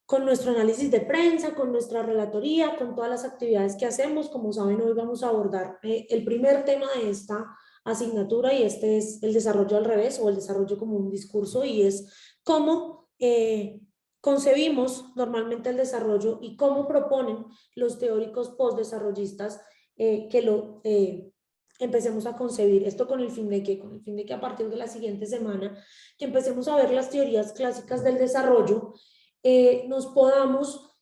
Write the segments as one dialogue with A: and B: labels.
A: con nuestro análisis de prensa, con nuestra relatoría, con todas las actividades que hacemos. Como saben, hoy vamos a abordar el primer tema de esta asignatura, y este es el desarrollo al revés, o el desarrollo como un discurso, y es cómo concebimos normalmente el desarrollo y cómo proponen los teóricos postdesarrollistas que lo empecemos a concebir. Esto con el fin de que, a partir de la siguiente semana, que empecemos a ver las teorías clásicas del desarrollo, nos podamos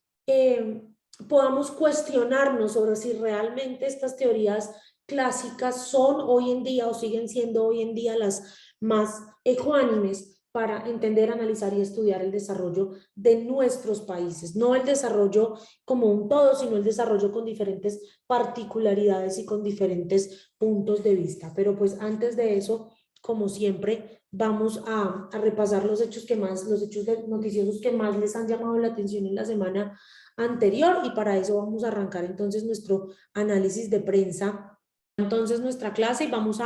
A: cuestionarnos sobre si realmente estas teorías clásicas son hoy en día o siguen siendo hoy en día las más ecuánimes para entender, analizar y estudiar el desarrollo de nuestros países. No el desarrollo como un todo, sino el desarrollo con diferentes particularidades y con diferentes puntos de vista. Pero pues antes de eso, como siempre, vamos a repasar los hechos noticiosos que más les han llamado la atención en la semana anterior, y para eso vamos a arrancar entonces nuestro análisis de prensa, entonces nuestra clase, y vamos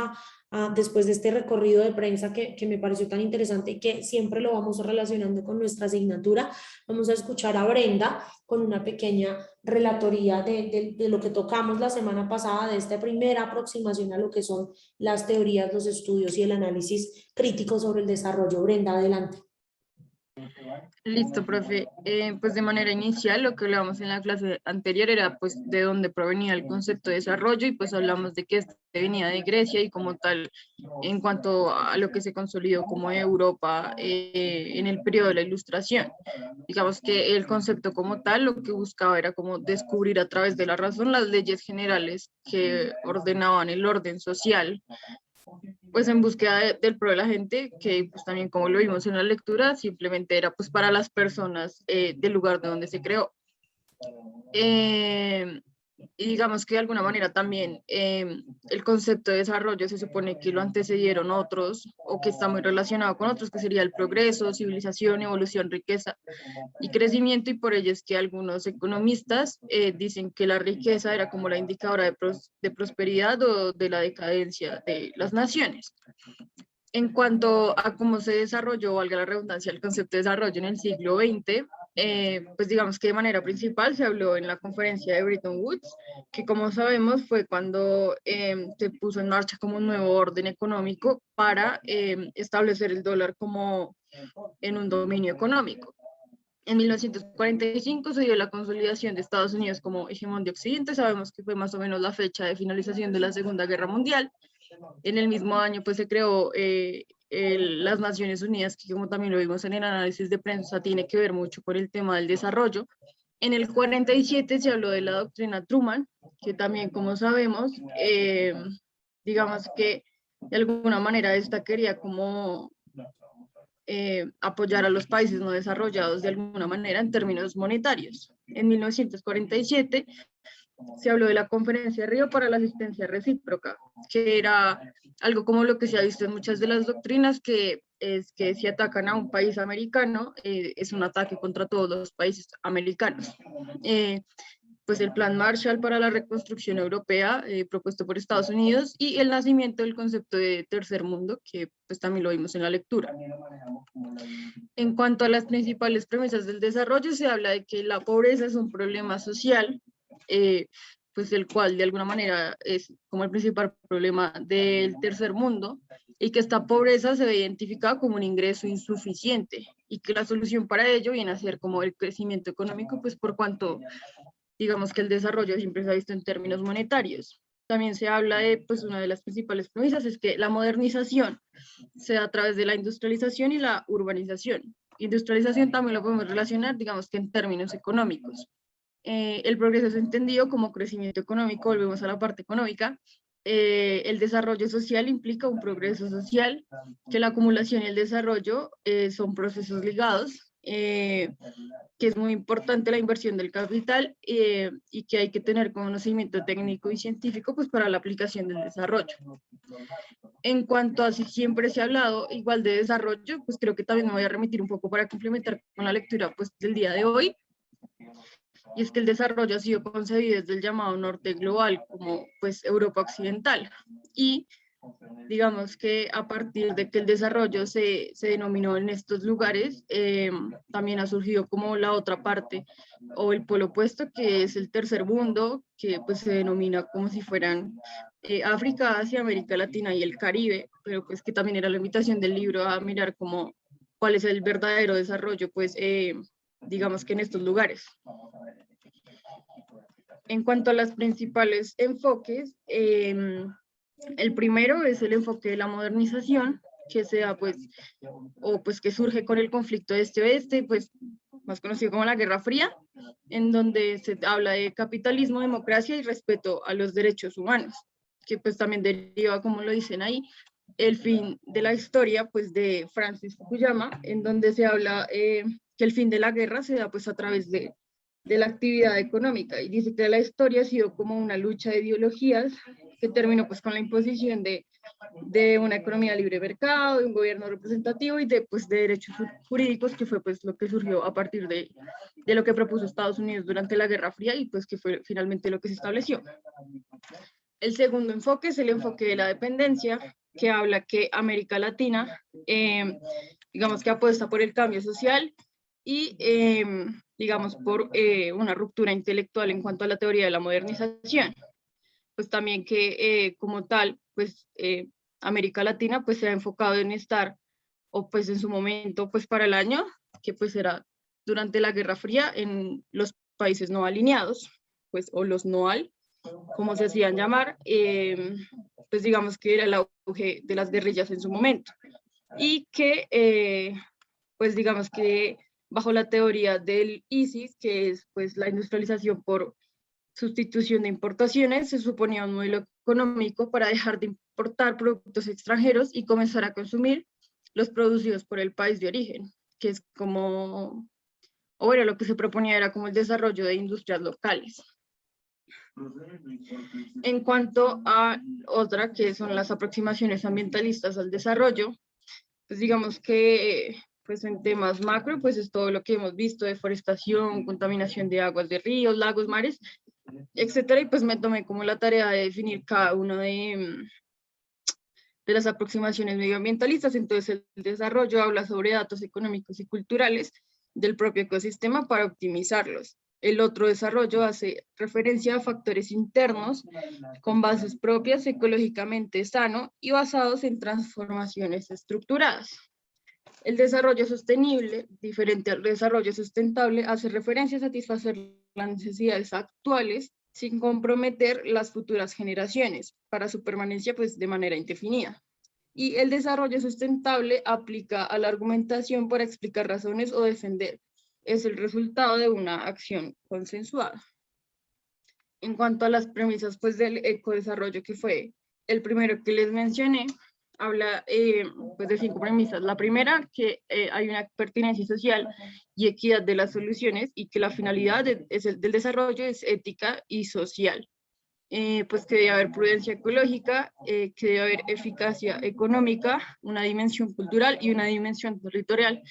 A: después de este recorrido de prensa que me pareció tan interesante y que siempre lo vamos relacionando con nuestra asignatura, vamos a escuchar a Brenda con una pequeña relatoría de lo que tocamos la semana pasada, de esta primera aproximación a lo que son las teorías, los estudios y el análisis crítico sobre el desarrollo. Brenda, adelante.
B: Listo, profe. Pues de manera inicial, lo que hablábamos en la clase anterior era pues de dónde provenía el concepto de desarrollo, y pues hablamos de que este venía de Grecia, y como tal, en cuanto a lo que se consolidó como Europa en el periodo de la Ilustración. Digamos que el concepto como tal lo que buscaba era como descubrir a través de la razón las leyes generales que ordenaban el orden social, pues en búsqueda del pro de la gente, que pues también como lo vimos en la lectura, simplemente era pues para las personas del lugar de donde se creó. Y digamos que de alguna manera también el concepto de desarrollo se supone que lo antecedieron otros, o que está muy relacionado con otros, que sería el progreso, civilización, evolución, riqueza y crecimiento, y por ello es que algunos economistas dicen que la riqueza era como la indicadora de prosperidad o de la decadencia de las naciones. En cuanto a cómo se desarrolló, valga la redundancia, el concepto de desarrollo en el siglo XX, pues digamos que de manera principal se habló en la conferencia de Bretton Woods, que como sabemos fue cuando se puso en marcha como un nuevo orden económico para establecer el dólar como en un dominio económico. En 1945 se dio la consolidación de Estados Unidos como hegemón de Occidente. Sabemos que fue más o menos la fecha de finalización de la Segunda Guerra Mundial. En el mismo año pues se creó las Naciones Unidas, que como también lo vimos en el análisis de prensa, tiene que ver mucho con el tema del desarrollo. En el 47 se habló de la doctrina Truman, que también como sabemos, digamos que de alguna manera esta quería como apoyar a los países no desarrollados de alguna manera en términos monetarios. En 1947 se habló de la Conferencia de Río para la Asistencia Recíproca, que era algo como lo que se ha visto en muchas de las doctrinas, que es que si atacan a un país americano, es un ataque contra todos los países americanos. Pues el Plan Marshall para la Reconstrucción Europea, propuesto por Estados Unidos, y el nacimiento del concepto de tercer mundo, que pues también lo vimos en la lectura. En cuanto a las principales premisas del desarrollo, se habla de que la pobreza es un problema social, pues el cual de alguna manera es como el principal problema del tercer mundo, y que esta pobreza se ve identificada como un ingreso insuficiente, y que la solución para ello viene a ser como el crecimiento económico, pues por cuanto digamos que el desarrollo siempre se ha visto en términos monetarios. También se habla de, pues una de las principales premisas es que la modernización se da a través de la industrialización y la urbanización. Industrialización también lo podemos relacionar, digamos que en términos económicos. El progreso es entendido como crecimiento económico, volvemos a la parte económica. El desarrollo social implica un progreso social, que la acumulación y el desarrollo son procesos ligados, que es muy importante la inversión del capital y que hay que tener conocimiento técnico y científico pues para la aplicación del desarrollo. En cuanto a si siempre se ha hablado igual de desarrollo, pues creo que también me voy a remitir un poco para complementar con la lectura pues del día de hoy. Y es que el desarrollo ha sido concebido desde el llamado norte global como pues Europa occidental, y digamos que a partir de que el desarrollo se denominó en estos lugares, también ha surgido como la otra parte o el polo opuesto, que es el tercer mundo, que pues se denomina como si fueran África, Asia, América Latina y el Caribe, pero pues que también era la invitación del libro a mirar como cuál es el verdadero desarrollo, pues digamos que en estos lugares. En cuanto a los principales enfoques, el primero es el enfoque de la modernización, que se da pues, o pues que surge con el conflicto este-oeste, pues más conocido como la Guerra Fría, en donde se habla de capitalismo, democracia y respeto a los derechos humanos, que pues también deriva, como lo dicen ahí, el fin de la historia pues de Francis Fukuyama, en donde se habla que el fin de la guerra se da pues a través de la actividad económica, y dice que la historia ha sido como una lucha de ideologías que terminó pues con la imposición de una economía libre de mercado, de un gobierno representativo y de, pues, de derechos jurídicos, que fue pues lo que surgió a partir de lo que propuso Estados Unidos durante la Guerra Fría y pues que fue finalmente lo que se estableció. El segundo enfoque es el enfoque de la dependencia, que habla que América Latina, digamos que apuesta por el cambio social y digamos por una ruptura intelectual en cuanto a la teoría de la modernización. Pues también que como tal, pues América Latina pues se ha enfocado en estar, o pues en su momento, pues para el año, que pues era durante la Guerra Fría, en los países no alineados, pues o los NOAL, como se hacían llamar, pues digamos que era el auge de las guerrillas en su momento. Y que, pues digamos que bajo la teoría del ISIS, que es pues la industrialización por sustitución de importaciones, se suponía un modelo económico para dejar de importar productos extranjeros y comenzar a consumir los producidos por el país de origen, que es como, o bueno, lo que se proponía era como el desarrollo de industrias locales. En cuanto a otra, que son las aproximaciones ambientalistas al desarrollo, pues digamos que pues en temas macro, pues es todo lo que hemos visto: deforestación, contaminación de aguas de ríos, lagos, mares, etcétera, y pues me tomé como la tarea de definir cada una de las aproximaciones medioambientalistas. Entonces el desarrollo habla sobre datos económicos y culturales del propio ecosistema para optimizarlos. El otro desarrollo hace referencia a factores internos con bases propias, ecológicamente sano y basados en transformaciones estructuradas. El desarrollo sostenible, diferente al desarrollo sustentable, hace referencia a satisfacer las necesidades actuales sin comprometer las futuras generaciones para su permanencia pues, de manera indefinida. Y el desarrollo sustentable aplica a la argumentación para explicar razones o defender. Es el resultado de una acción consensuada. En cuanto a las premisas pues, del ecodesarrollo, que fue el primero que les mencioné, habla pues de 5 premisas. La primera, que hay una pertinencia social y equidad de las soluciones y que la finalidad del desarrollo es ética y social. Pues que debe haber prudencia ecológica, que debe haber eficacia económica, una dimensión cultural y una dimensión territorial,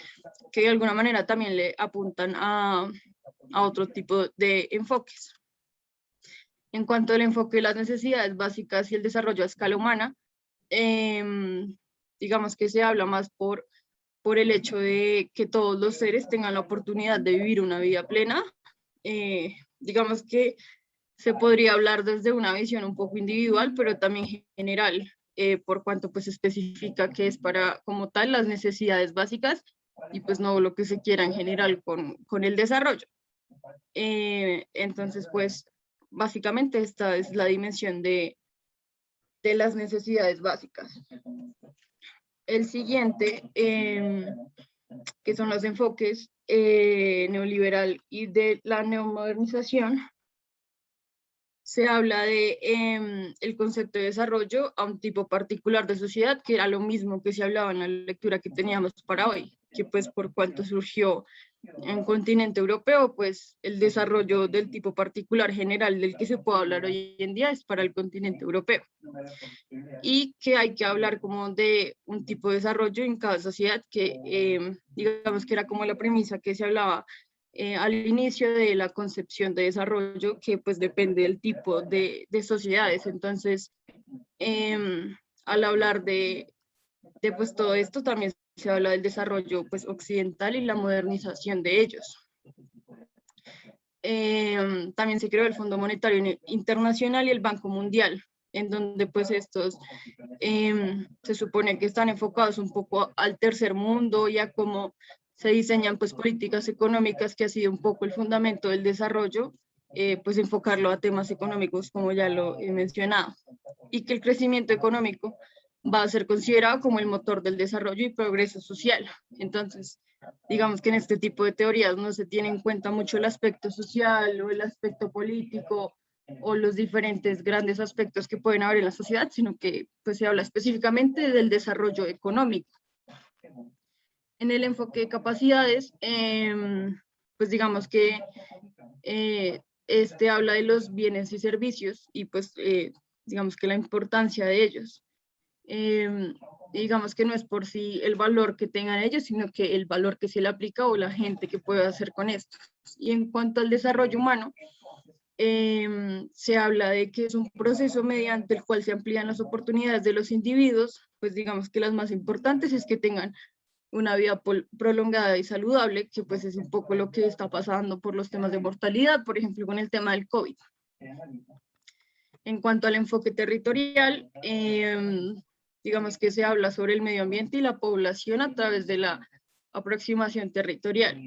B: que de alguna manera también le apuntan a otro tipo de enfoques. En cuanto al enfoque de las necesidades básicas y el desarrollo a escala humana, digamos que se habla más por el hecho de que todos los seres tengan la oportunidad de vivir una vida plena. Digamos que se podría hablar desde una visión un poco individual, pero también general, por cuanto pues especifica que es para como tal las necesidades básicas y pues no lo que se quiera en general con el desarrollo. Entonces pues básicamente esta es la dimensión de las necesidades básicas. El siguiente, que son los enfoques neoliberal y de la neomodernización, se habla de el concepto de desarrollo a un tipo particular de sociedad, que era lo mismo que se hablaba en la lectura que teníamos para hoy, que pues por cuanto surgió en continente europeo, pues el desarrollo del tipo particular general del que se puede hablar hoy en día es para el continente europeo. Y que hay que hablar como de un tipo de desarrollo en cada sociedad, que digamos que era como la premisa que se hablaba al inicio de la concepción de desarrollo, que pues depende del tipo de sociedades. Entonces, al hablar de pues todo esto también se habla del desarrollo pues occidental y la modernización de ellos. También se creó el Fondo Monetario Internacional y el Banco Mundial, en donde pues estos se supone que están enfocados un poco al tercer mundo y a cómo se diseñan pues políticas económicas, que ha sido un poco el fundamento del desarrollo, pues enfocarlo a temas económicos como ya lo he mencionado, y que el crecimiento económico va a ser considerado como el motor del desarrollo y progreso social. Entonces, digamos que en este tipo de teorías no se tiene en cuenta mucho el aspecto social o el aspecto político o los diferentes grandes aspectos que pueden haber en la sociedad, sino que pues, se habla específicamente del desarrollo económico. En el enfoque de capacidades, pues digamos que este habla de los bienes y servicios y pues digamos que la importancia de ellos. Digamos que no es por sí el valor que tengan ellos, sino que el valor que se le aplica o la gente que puede hacer con esto. Y en cuanto al desarrollo humano, se habla de que es un proceso mediante el cual se amplían las oportunidades de los individuos, pues digamos que las más importantes es que tengan una vida prolongada y saludable, que pues es un poco lo que está pasando por los temas de mortalidad, por ejemplo, con el tema del COVID. En cuanto al enfoque territorial, digamos que se habla sobre el medio ambiente y la población a través de la aproximación territorial.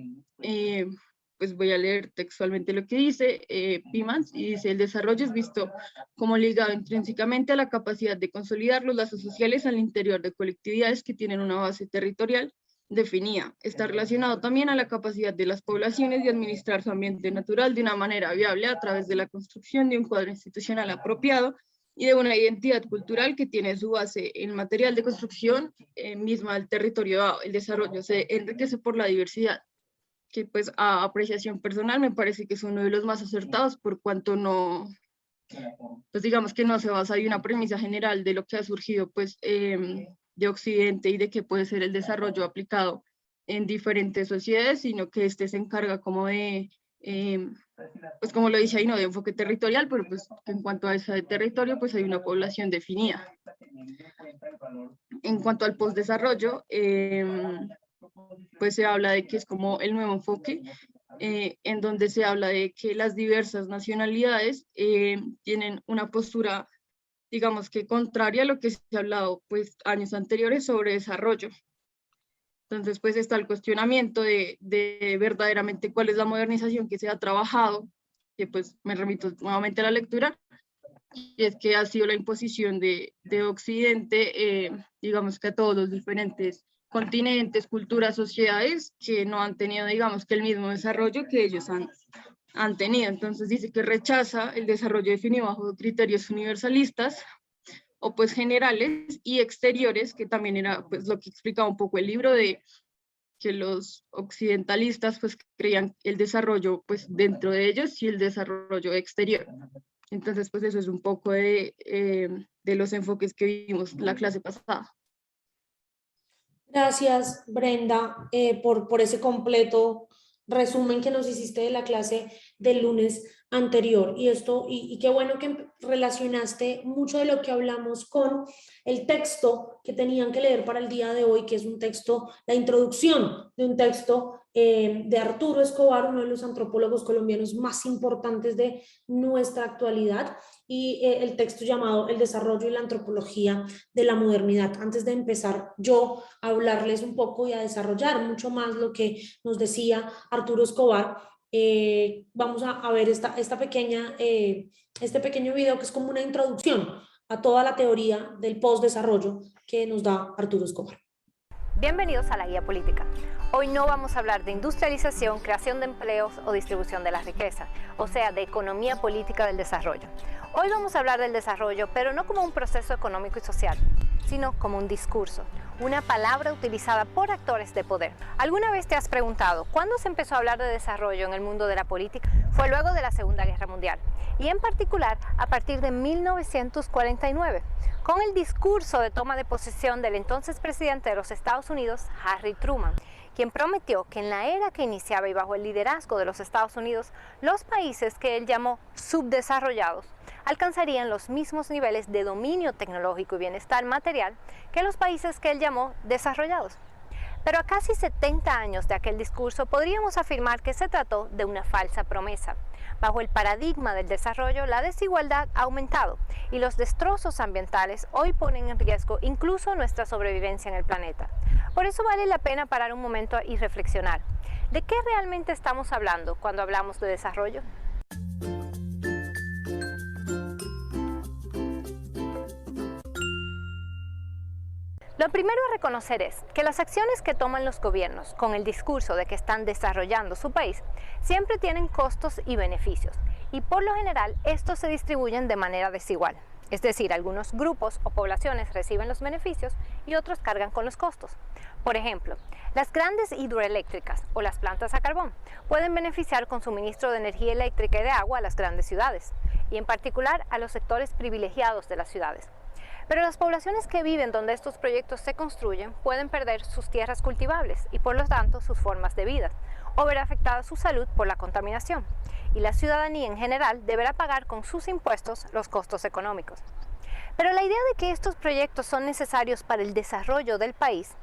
B: Pues voy a leer textualmente lo que dice Pymans, y dice: el desarrollo es visto como ligado intrínsecamente a la capacidad de consolidar los lazos sociales al interior de colectividades que tienen una base territorial definida. Está relacionado también a la capacidad de las poblaciones de administrar su ambiente natural de una manera viable a través de la construcción de un cuadro institucional apropiado y de una identidad cultural que tiene su base en material de construcción misma del territorio. El desarrollo se enriquece por la diversidad, que pues a apreciación personal me parece que es uno de los más acertados, por cuanto no, pues digamos que no se basa en una premisa general de lo que ha surgido pues de Occidente y de qué puede ser el desarrollo aplicado en diferentes sociedades, sino que este se encarga como de, pues como lo dice ahí, no de enfoque territorial, pero pues en cuanto a ese territorio pues hay una población definida. En cuanto al postdesarrollo, pues se habla de que es como el nuevo enfoque, en donde se habla de que las diversas nacionalidades tienen una postura, digamos que contraria a lo que se ha hablado pues años anteriores sobre desarrollo. Entonces pues está el cuestionamiento de verdaderamente cuál es la modernización que se ha trabajado, que pues me remito nuevamente a la lectura, y es que ha sido la imposición de Occidente, digamos que a todos los diferentes continentes, culturas, sociedades que no han tenido, digamos, que el mismo desarrollo que ellos han tenido. Entonces dice que rechaza el desarrollo definido bajo criterios universalistas o pues generales y exteriores, que también era pues lo que explicaba un poco el libro, de que los occidentalistas pues creían el desarrollo pues dentro de ellos y el desarrollo exterior. Entonces pues eso es un poco de los enfoques que vimos la clase pasada.
A: Gracias, Brenda, por ese completo resumen que nos hiciste de la clase del lunes anterior. Y qué bueno que relacionaste mucho de lo que hablamos con el texto que tenían que leer para el día de hoy, que es un texto, la introducción de un texto de Arturo Escobar, uno de los antropólogos colombianos más importantes de nuestra actualidad, y el texto llamado El desarrollo y la antropología de la modernidad. Antes de empezar yo a hablarles un poco y a desarrollar mucho más lo que nos decía Arturo Escobar, vamos a ver este pequeño video que es como una introducción a toda la teoría del postdesarrollo que nos da Arturo Escobar.
C: Bienvenidos a la Guía Política. Hoy no vamos a hablar de industrialización, creación de empleos o distribución de la riqueza, o sea, de economía política del desarrollo. Hoy vamos a hablar del desarrollo, pero no como un proceso económico y social, sino como un discurso, una palabra utilizada por actores de poder. ¿Alguna vez te has preguntado cuándo se empezó a hablar de desarrollo en el mundo de la política? Fue luego de la Segunda Guerra Mundial, y en particular a partir de 1949, con el discurso de toma de posesión del entonces presidente de los Estados Unidos, Harry Truman, quien prometió que en la era que iniciaba y bajo el liderazgo de los Estados Unidos, los países que él llamó subdesarrollados alcanzarían los mismos niveles de dominio tecnológico y bienestar material que los países que él llamó desarrollados. Pero a casi 70 años de aquel discurso podríamos afirmar que se trató de una falsa promesa. Bajo el paradigma del desarrollo, la desigualdad ha aumentado y los destrozos ambientales hoy ponen en riesgo incluso nuestra sobrevivencia en el planeta. Por eso vale la pena parar un momento y reflexionar. ¿De qué realmente estamos hablando cuando hablamos de desarrollo? Lo primero a reconocer es que las acciones que toman los gobiernos con el discurso de que están desarrollando su país siempre tienen costos y beneficios, y por lo general estos se distribuyen de manera desigual. Es decir, algunos grupos o poblaciones reciben los beneficios y otros cargan con los costos. Por ejemplo, las grandes hidroeléctricas o las plantas a carbón pueden beneficiar con suministro de energía eléctrica y de agua a las grandes ciudades, y en particular a los sectores privilegiados de las ciudades. Pero las poblaciones que viven donde estos proyectos se construyen pueden perder sus tierras cultivables y por lo tanto sus formas de vida, o ver afectada su salud por la contaminación. Y la ciudadanía en general deberá pagar con sus impuestos los costos económicos. Pero la idea de que estos proyectos son necesarios para el desarrollo del país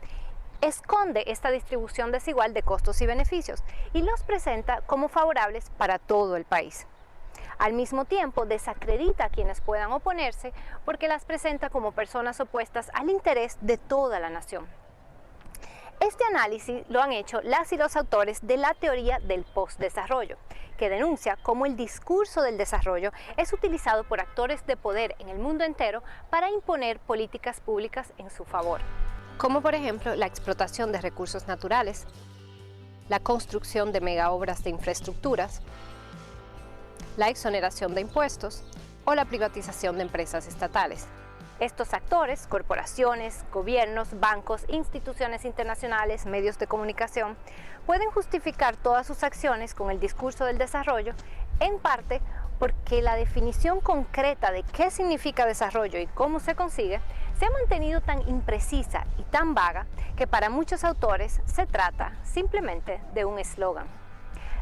C: esconde esta distribución desigual de costos y beneficios y los presenta como favorables para todo el país. Al mismo tiempo, desacredita a quienes puedan oponerse porque las presenta como personas opuestas al interés de toda la nación. Este análisis lo han hecho las y los autores de la teoría del postdesarrollo, que denuncia cómo el discurso del desarrollo es utilizado por actores de poder en el mundo entero para imponer políticas públicas en su favor, como por ejemplo la explotación de recursos naturales, la construcción de megaobras de infraestructuras, la exoneración de impuestos o la privatización de empresas estatales. Estos actores, corporaciones, gobiernos, bancos, instituciones internacionales, medios de comunicación, pueden justificar todas sus acciones con el discurso del desarrollo, en parte porque la definición concreta de qué significa desarrollo y cómo se consigue se ha mantenido tan imprecisa y tan vaga que para muchos autores se trata simplemente de un eslogan.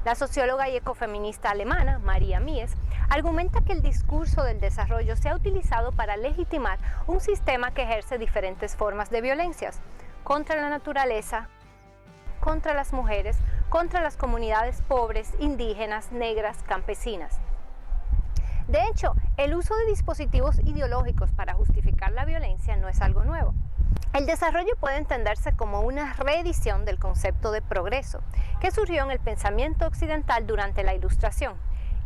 C: La socióloga y ecofeminista alemana Maria Mies argumenta que el discurso del desarrollo se ha utilizado para legitimar un sistema que ejerce diferentes formas de violencias contra la naturaleza, contra las mujeres, contra las comunidades pobres, indígenas, negras, campesinas. De hecho, el uso de dispositivos ideológicos para justificar la violencia no es algo nuevo. El desarrollo puede entenderse como una reedición del concepto de progreso, que surgió en el pensamiento occidental durante la Ilustración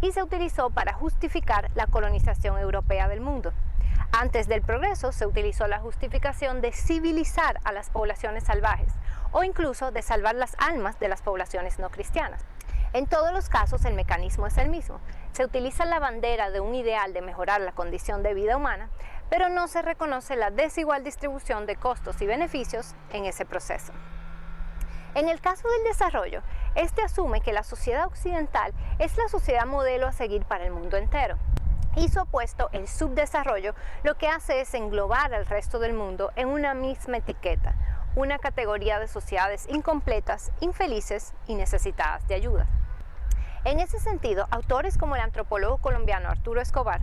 C: y se utilizó para justificar la colonización europea del mundo. Antes del progreso se utilizó la justificación de civilizar a las poblaciones salvajes o incluso de salvar las almas de las poblaciones no cristianas. En todos los casos el mecanismo es el mismo. Se utiliza la bandera de un ideal de mejorar la condición de vida humana, pero no se reconoce la desigual distribución de costos y beneficios en ese proceso. En el caso del desarrollo, este asume que la sociedad occidental es la sociedad modelo a seguir para el mundo entero. Y su opuesto, el subdesarrollo, lo que hace es englobar al resto del mundo en una misma etiqueta, una categoría de sociedades incompletas, infelices y necesitadas de ayuda. En ese sentido, autores como el antropólogo colombiano Arturo Escobar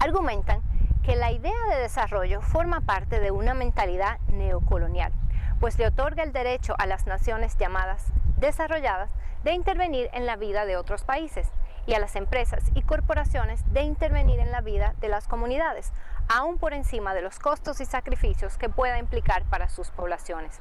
C: argumentan que la idea de desarrollo forma parte de una mentalidad neocolonial, pues le otorga el derecho a las naciones llamadas desarrolladas de intervenir en la vida de otros países y a las empresas y corporaciones de intervenir en la vida de las comunidades, aún por encima de los costos y sacrificios que pueda implicar para sus poblaciones.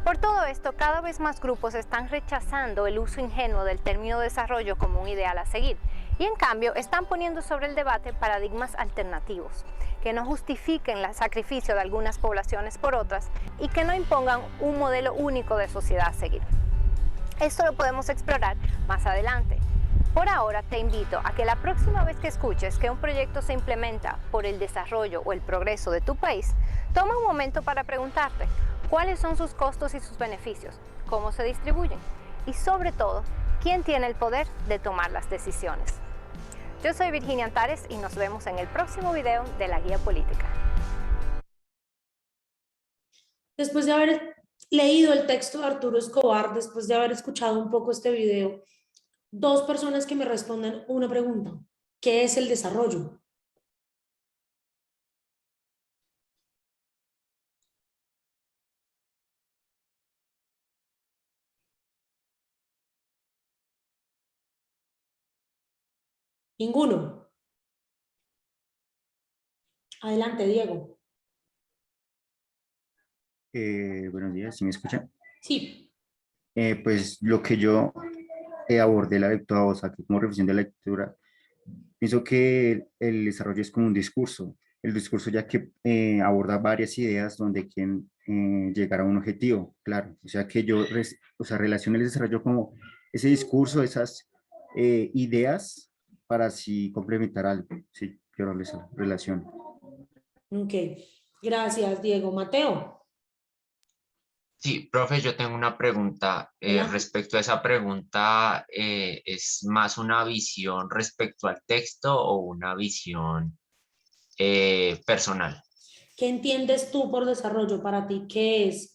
C: Por todo esto, cada vez más grupos están rechazando el uso ingenuo del término desarrollo como un ideal a seguir y en cambio están poniendo sobre el debate paradigmas alternativos que no justifiquen el sacrificio de algunas poblaciones por otras y que no impongan un modelo único de sociedad a seguir. Esto lo podemos explorar más adelante. Por ahora te invito a que la próxima vez que escuches que un proyecto se implementa por el desarrollo o el progreso de tu país, toma un momento para preguntarte cuáles son sus costos y sus beneficios, cómo se distribuyen y sobre todo, quién tiene el poder de tomar las decisiones. Yo soy Virginia Antares y nos vemos en el próximo video de La Guía Política.
A: Después de haber leído el texto de Arturo Escobar, después de haber escuchado un poco este video, dos personas que me respondan una pregunta. ¿Qué es el desarrollo? Ninguno. Adelante, Diego.
D: Buenos días, ¿sí me escuchan?
A: Sí.
D: Pues lo que yo abordé la lectura, o sea, que como reflexión de la lectura, pienso que el desarrollo es como un discurso. El discurso ya que aborda varias ideas donde quieren llegar a un objetivo, claro. O sea, que yo o sea, relaciono el desarrollo como ese discurso, esas ideas para así complementar algo. Sí, yo lo relaciono.
A: Ok. Gracias, Diego. Mateo.
E: Sí, profe, yo tengo una pregunta.
A: Hola.
E: Respecto a esa pregunta, ¿es más una visión respecto al texto o una visión personal?
A: ¿Qué entiendes tú por desarrollo para ti? ¿Qué es?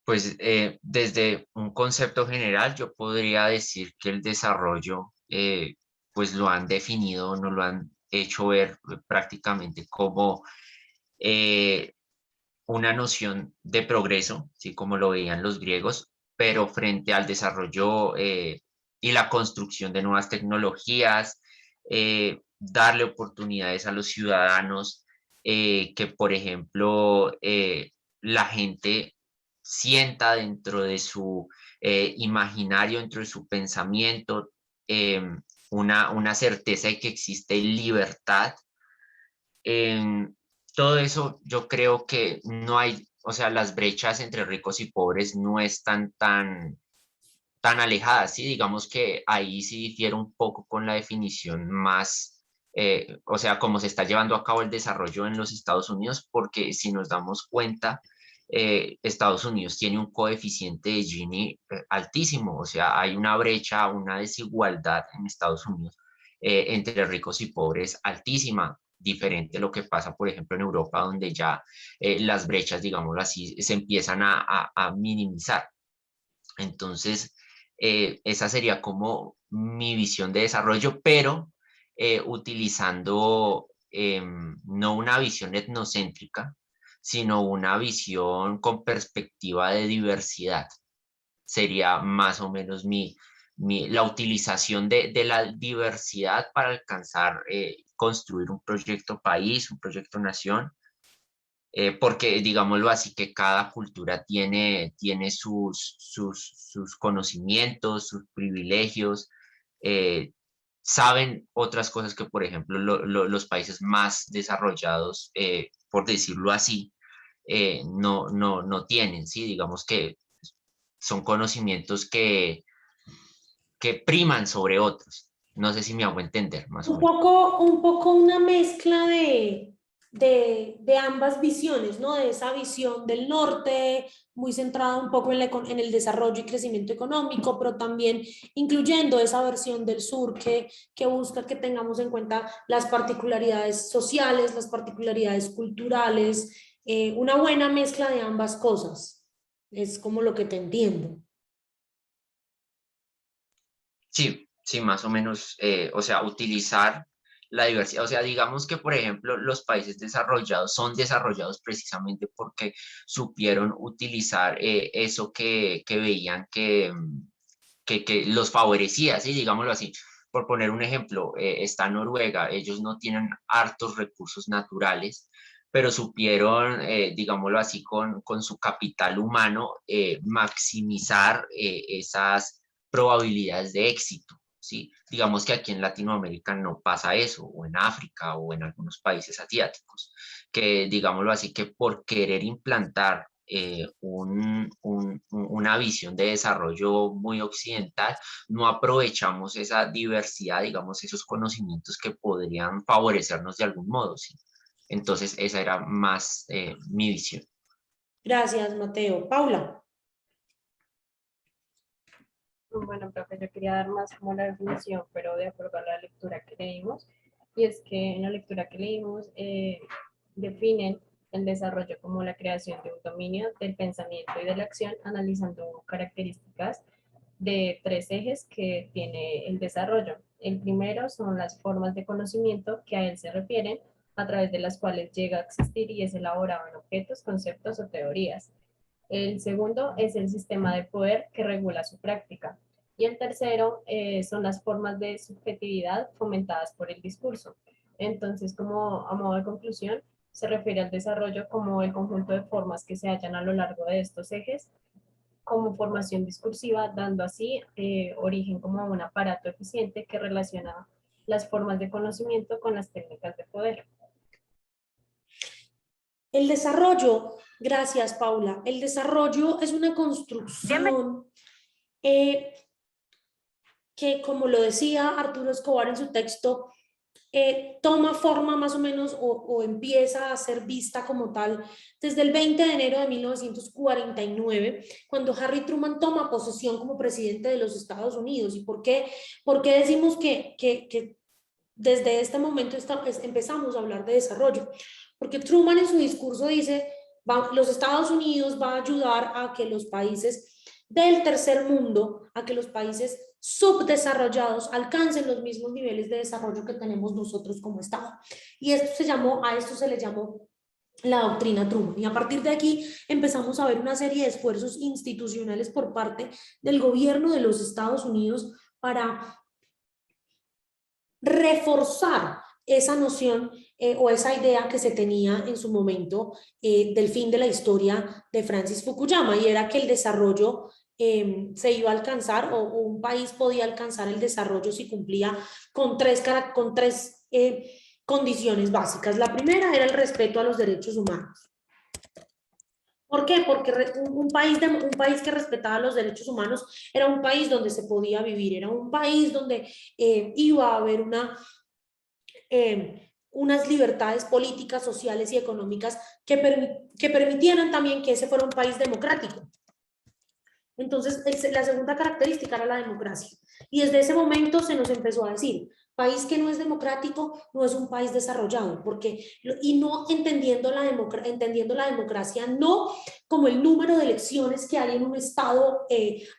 E: Pues desde un concepto general, yo podría decir que el desarrollo, pues lo han definido, nos lo han hecho ver prácticamente como eh, una noción de progreso, ¿sí? Como lo veían los griegos, pero frente al desarrollo y la construcción de nuevas tecnologías, darle oportunidades a los ciudadanos, que por ejemplo la gente sienta dentro de su imaginario, dentro de su pensamiento, una certeza de que existe libertad. En todo eso yo creo que no hay, o sea, las brechas entre ricos y pobres no están tan alejadas, ¿sí? Digamos que ahí sí difiere un poco con la definición más, o sea, cómo se está llevando a cabo el desarrollo en los Estados Unidos, porque si nos damos cuenta, Estados Unidos tiene un coeficiente de Gini altísimo, o sea, hay una brecha, una desigualdad en Estados Unidos entre ricos y pobres altísima, diferente a lo que pasa, por ejemplo, en Europa, donde ya las brechas, digámoslo así, se empiezan a minimizar. Entonces, esa sería como mi visión de desarrollo, pero utilizando no una visión etnocéntrica, sino una visión con perspectiva de diversidad. Sería más o menos la utilización de la diversidad para alcanzar, construir un proyecto país, un proyecto nación, porque digámoslo así, que cada cultura tiene sus conocimientos, sus privilegios, eh, saben otras cosas que, por ejemplo, los países más desarrollados, por decirlo así, no tienen, ¿sí? Digamos que son conocimientos que priman sobre otros. No sé si me hago entender, más o menos.
A: Un poco una mezcla de ambas visiones, ¿no? De esa visión del norte, muy centrada un poco en el desarrollo y crecimiento económico, pero también incluyendo esa versión del sur que busca que tengamos en cuenta las particularidades sociales, las particularidades culturales, una buena mezcla de ambas cosas. Es como lo que te entiendo.
E: Sí, sí, más o menos, o sea, utilizar la diversidad. O sea, digamos que, por ejemplo, los países desarrollados son desarrollados precisamente porque supieron utilizar eso que veían que los favorecía, ¿sí? Digámoslo así. Por poner un ejemplo, está Noruega, ellos no tienen hartos recursos naturales, pero supieron, digámoslo así, con su capital humano, maximizar esas probabilidades de éxito, ¿sí? Digamos que aquí en Latinoamérica no pasa eso, o en África, o en algunos países asiáticos, que digámoslo así, que por querer implantar una visión de desarrollo muy occidental, no aprovechamos esa diversidad, digamos, esos conocimientos que podrían favorecernos de algún modo, ¿sí? Entonces, esa era más mi visión.
A: Gracias, Mateo. Paula.
F: Bueno, profe, yo quería dar más como la definición, pero de acuerdo a la lectura que leímos. Y es que en la lectura que leímos definen el desarrollo como la creación de un dominio del pensamiento y de la acción, analizando características de tres ejes que tiene el desarrollo. El primero son las formas de conocimiento que a él se refieren, a través de las cuales llega a existir y es elaborado en objetos, conceptos o teorías. El segundo es el sistema de poder que regula su práctica. Y el tercero son las formas de subjetividad fomentadas por el discurso. Entonces, como a modo de conclusión, se refiere al desarrollo como el conjunto de formas que se hallan a lo largo de estos ejes como formación discursiva, dando así origen como a un aparato eficiente que relaciona las formas de conocimiento con las técnicas de poder.
A: El desarrollo, gracias Paula, el desarrollo es una construcción que, como lo decía Arturo Escobar en su texto, toma forma más o menos o empieza a ser vista como tal desde el 20 de enero de 1949, cuando Harry Truman toma posesión como presidente de los Estados Unidos. ¿Y por qué decimos que desde este momento empezamos a hablar de desarrollo? Porque Truman en su discurso dice, los Estados Unidos va a ayudar a que los países del tercer mundo, a que los países subdesarrollados alcancen los mismos niveles de desarrollo que tenemos nosotros como Estado. Y a esto se le llamó la doctrina Truman. Y a partir de aquí empezamos a ver una serie de esfuerzos institucionales por parte del gobierno de los Estados Unidos para reforzar esa noción o esa idea que se tenía en su momento del fin de la historia de Francis Fukuyama, y era que el desarrollo se iba a alcanzar, o un país podía alcanzar el desarrollo si cumplía con tres condiciones básicas. La primera era el respeto a los derechos humanos. ¿Por qué? Porque un país que respetaba los derechos humanos era un país donde se podía vivir, era un país donde iba a haber unas libertades políticas, sociales y económicas que permitieran también que ese fuera un país democrático. Entonces, la segunda característica era la democracia. Y desde ese momento se nos empezó a decir, país que no es democrático no es un país desarrollado, y no entendiendo la democracia no como el número de elecciones que hay en un estado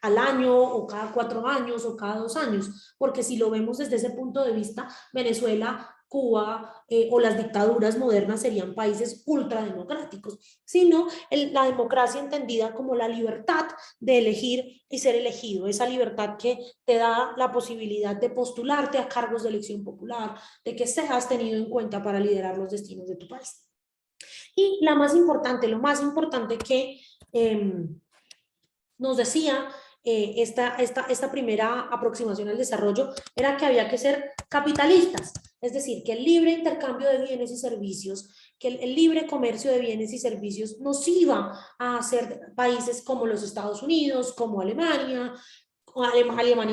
A: al año, o cada 4 años, o cada 2 años, porque si lo vemos desde ese punto de vista, Venezuela, Cuba o las dictaduras modernas serían países ultrademocráticos, sino la democracia entendida como la libertad de elegir y ser elegido, esa libertad que te da la posibilidad de postularte a cargos de elección popular, de que seas tenido en cuenta para liderar los destinos de tu país. Y lo más importante que nos decía esta primera aproximación al desarrollo era que había que ser capitalistas, es decir, que el libre intercambio de bienes y servicios, que el libre comercio de bienes y servicios nos iba a hacer países como los Estados Unidos, como Alemania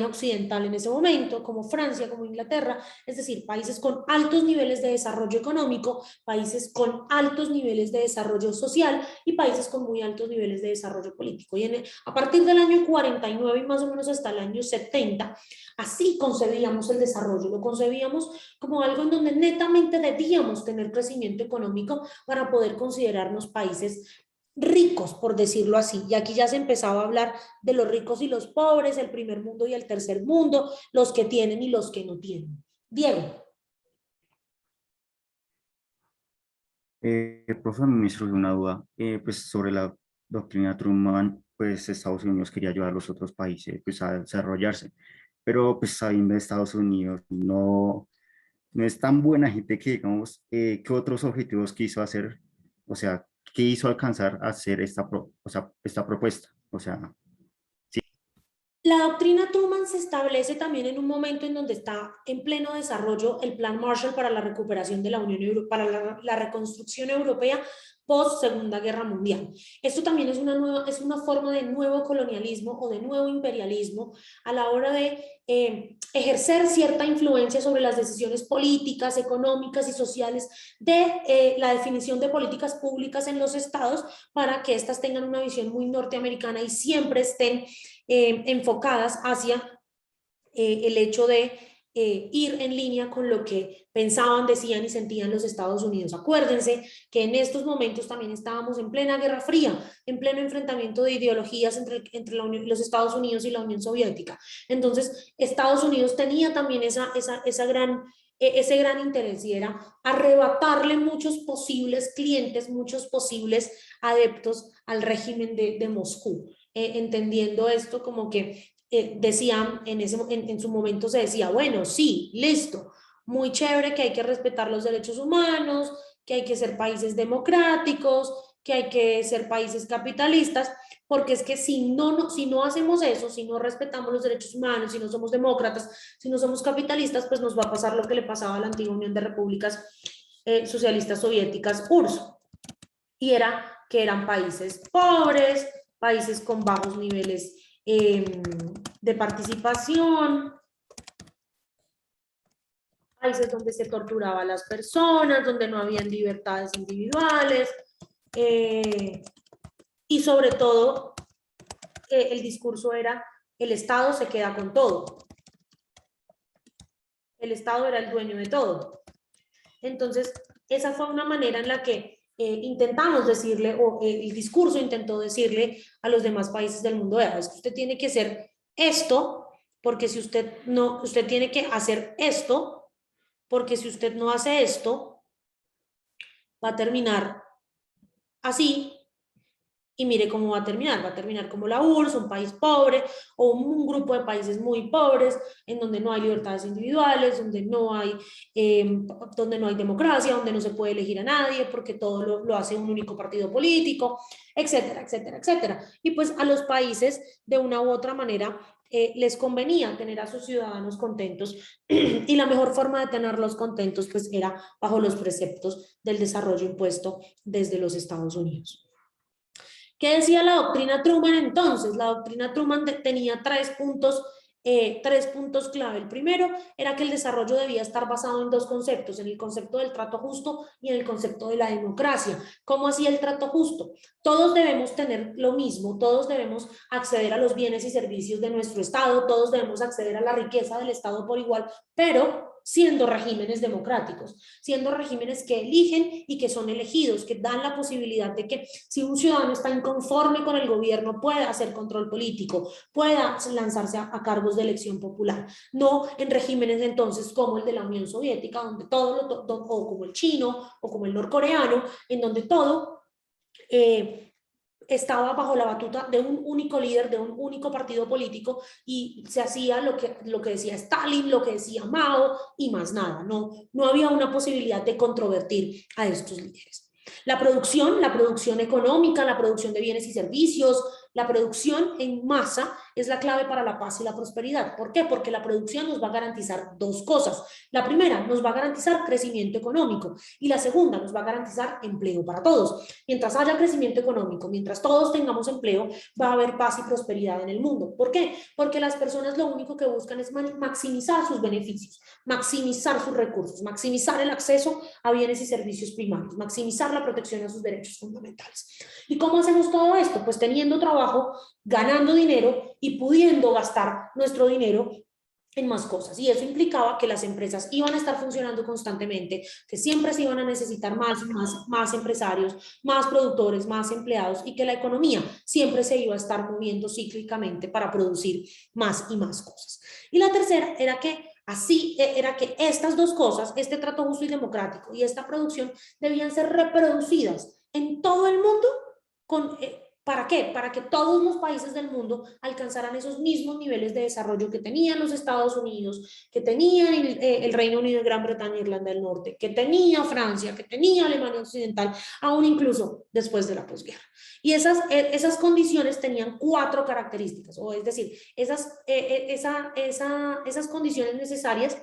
A: occidental en ese momento, como Francia, como Inglaterra, es decir, países con altos niveles de desarrollo económico, países con altos niveles de desarrollo social y países con muy altos niveles de desarrollo político. Y a partir del año 49 y más o menos hasta el año 70, así concebíamos el desarrollo, lo concebíamos como algo en donde netamente debíamos tener crecimiento económico para poder considerarnos países ricos, por decirlo así. Y aquí ya se empezaba a hablar de los ricos y los pobres, el primer mundo y el tercer mundo, los que tienen y los que no tienen. Diego.
D: Profe, me surgió una duda, pues sobre la doctrina Truman, pues Estados Unidos quería ayudar a los otros países pues, a desarrollarse, pero pues sabiendo de Estados Unidos no es tan buena gente que digamos, ¿qué otros objetivos quiso hacer? O sea, ¿qué hizo alcanzar a hacer esta propuesta? O sea,
A: la doctrina Truman se establece también en un momento en donde está en pleno desarrollo el Plan Marshall para la recuperación de la Unión Europea, para la reconstrucción europea post Segunda Guerra Mundial. Esto también es una forma de nuevo colonialismo o de nuevo imperialismo a la hora de ejercer cierta influencia sobre las decisiones políticas, económicas y sociales de la definición de políticas públicas en los estados para que éstas tengan una visión muy norteamericana y siempre estén enfocadas hacia el hecho de ir en línea con lo que pensaban, decían y sentían los Estados Unidos. Acuérdense que en estos momentos también estábamos en plena Guerra Fría, en pleno enfrentamiento de ideologías entre los Estados Unidos y la Unión Soviética. Entonces, Estados Unidos tenía también ese gran interés, y era arrebatarle muchos posibles clientes, muchos posibles adeptos al régimen de Moscú, entendiendo esto como que decían, en su momento se decía, bueno, sí, listo, muy chévere que hay que respetar los derechos humanos, que hay que ser países democráticos, que hay que ser países capitalistas, porque es que si no hacemos eso, si no respetamos los derechos humanos, si no somos demócratas, si no somos capitalistas, pues nos va a pasar lo que le pasaba a la antigua Unión de Repúblicas Socialistas Soviéticas, URSS, y era que eran países pobres, países con bajos niveles de participación, países donde se torturaba a las personas, donde no habían libertades individuales, y sobre todo el discurso era: el Estado se queda con todo, el Estado era el dueño de todo. Entonces, esa fue una manera en la que intentamos decirle, o el discurso intentó decirle a los demás países del mundo: es que usted tiene que hacer esto, porque si usted no, usted tiene que hacer esto, porque si usted no hace esto, va a terminar así, y mire cómo va a terminar como la URSS, un país pobre, o un grupo de países muy pobres, en donde no hay libertades individuales, donde no hay democracia, donde no se puede elegir a nadie, porque todo lo hace un único partido político, etcétera, etcétera, etcétera. Y pues a los países, de una u otra manera, les convenía tener a sus ciudadanos contentos, y la mejor forma de tenerlos contentos pues era bajo los preceptos del desarrollo impuesto desde los Estados Unidos. ¿Qué decía la doctrina Truman entonces? La doctrina Truman tenía tres puntos clave. El primero era que el desarrollo debía estar basado en dos conceptos: en el concepto del trato justo y en el concepto de la democracia. ¿Cómo hacía el trato justo? Todos debemos tener lo mismo, todos debemos acceder a los bienes y servicios de nuestro Estado, todos debemos acceder a la riqueza del Estado por igual, pero siendo regímenes democráticos, siendo regímenes que eligen y que son elegidos, que dan la posibilidad de que si un ciudadano está inconforme con el gobierno pueda hacer control político, pueda lanzarse a cargos de elección popular. No en regímenes entonces como el de la Unión Soviética, donde todo o como el chino o como el norcoreano, en donde todo estaba bajo la batuta de un único líder, de un único partido político, y se hacía lo que decía Stalin, lo que decía Mao y más nada. No había una posibilidad de controvertir a estos líderes. La producción económica, la producción de bienes y servicios, la producción en masa es la clave para la paz y la prosperidad. ¿Por qué? Porque la producción nos va a garantizar dos cosas. La primera, nos va a garantizar crecimiento económico, y la segunda, nos va a garantizar empleo para todos. Mientras haya crecimiento económico, mientras todos tengamos empleo, va a haber paz y prosperidad en el mundo. ¿Por qué? Porque las personas lo único que buscan es maximizar sus beneficios, maximizar sus recursos, maximizar el acceso a bienes y servicios primarios, maximizar la protección a sus derechos fundamentales. ¿Y cómo hacemos todo esto? Pues teniendo trabajo, ganando dinero y pudiendo gastar nuestro dinero en más cosas. Y eso implicaba que las empresas iban a estar funcionando constantemente, que siempre se iban a necesitar más empresarios, más productores, más empleados, y que la economía siempre se iba a estar moviendo cíclicamente para producir más y más cosas. Y la tercera era que estas dos cosas, este trato justo y democrático y esta producción, debían ser reproducidas en todo el mundo ¿para qué? Para que todos los países del mundo alcanzaran esos mismos niveles de desarrollo que tenían los Estados Unidos, que tenían el Reino Unido, Gran Bretaña, Irlanda del Norte, que tenía Francia, que tenía Alemania Occidental, aún incluso después de la posguerra. Y esas condiciones tenían 4 características, o es decir, esas condiciones necesarias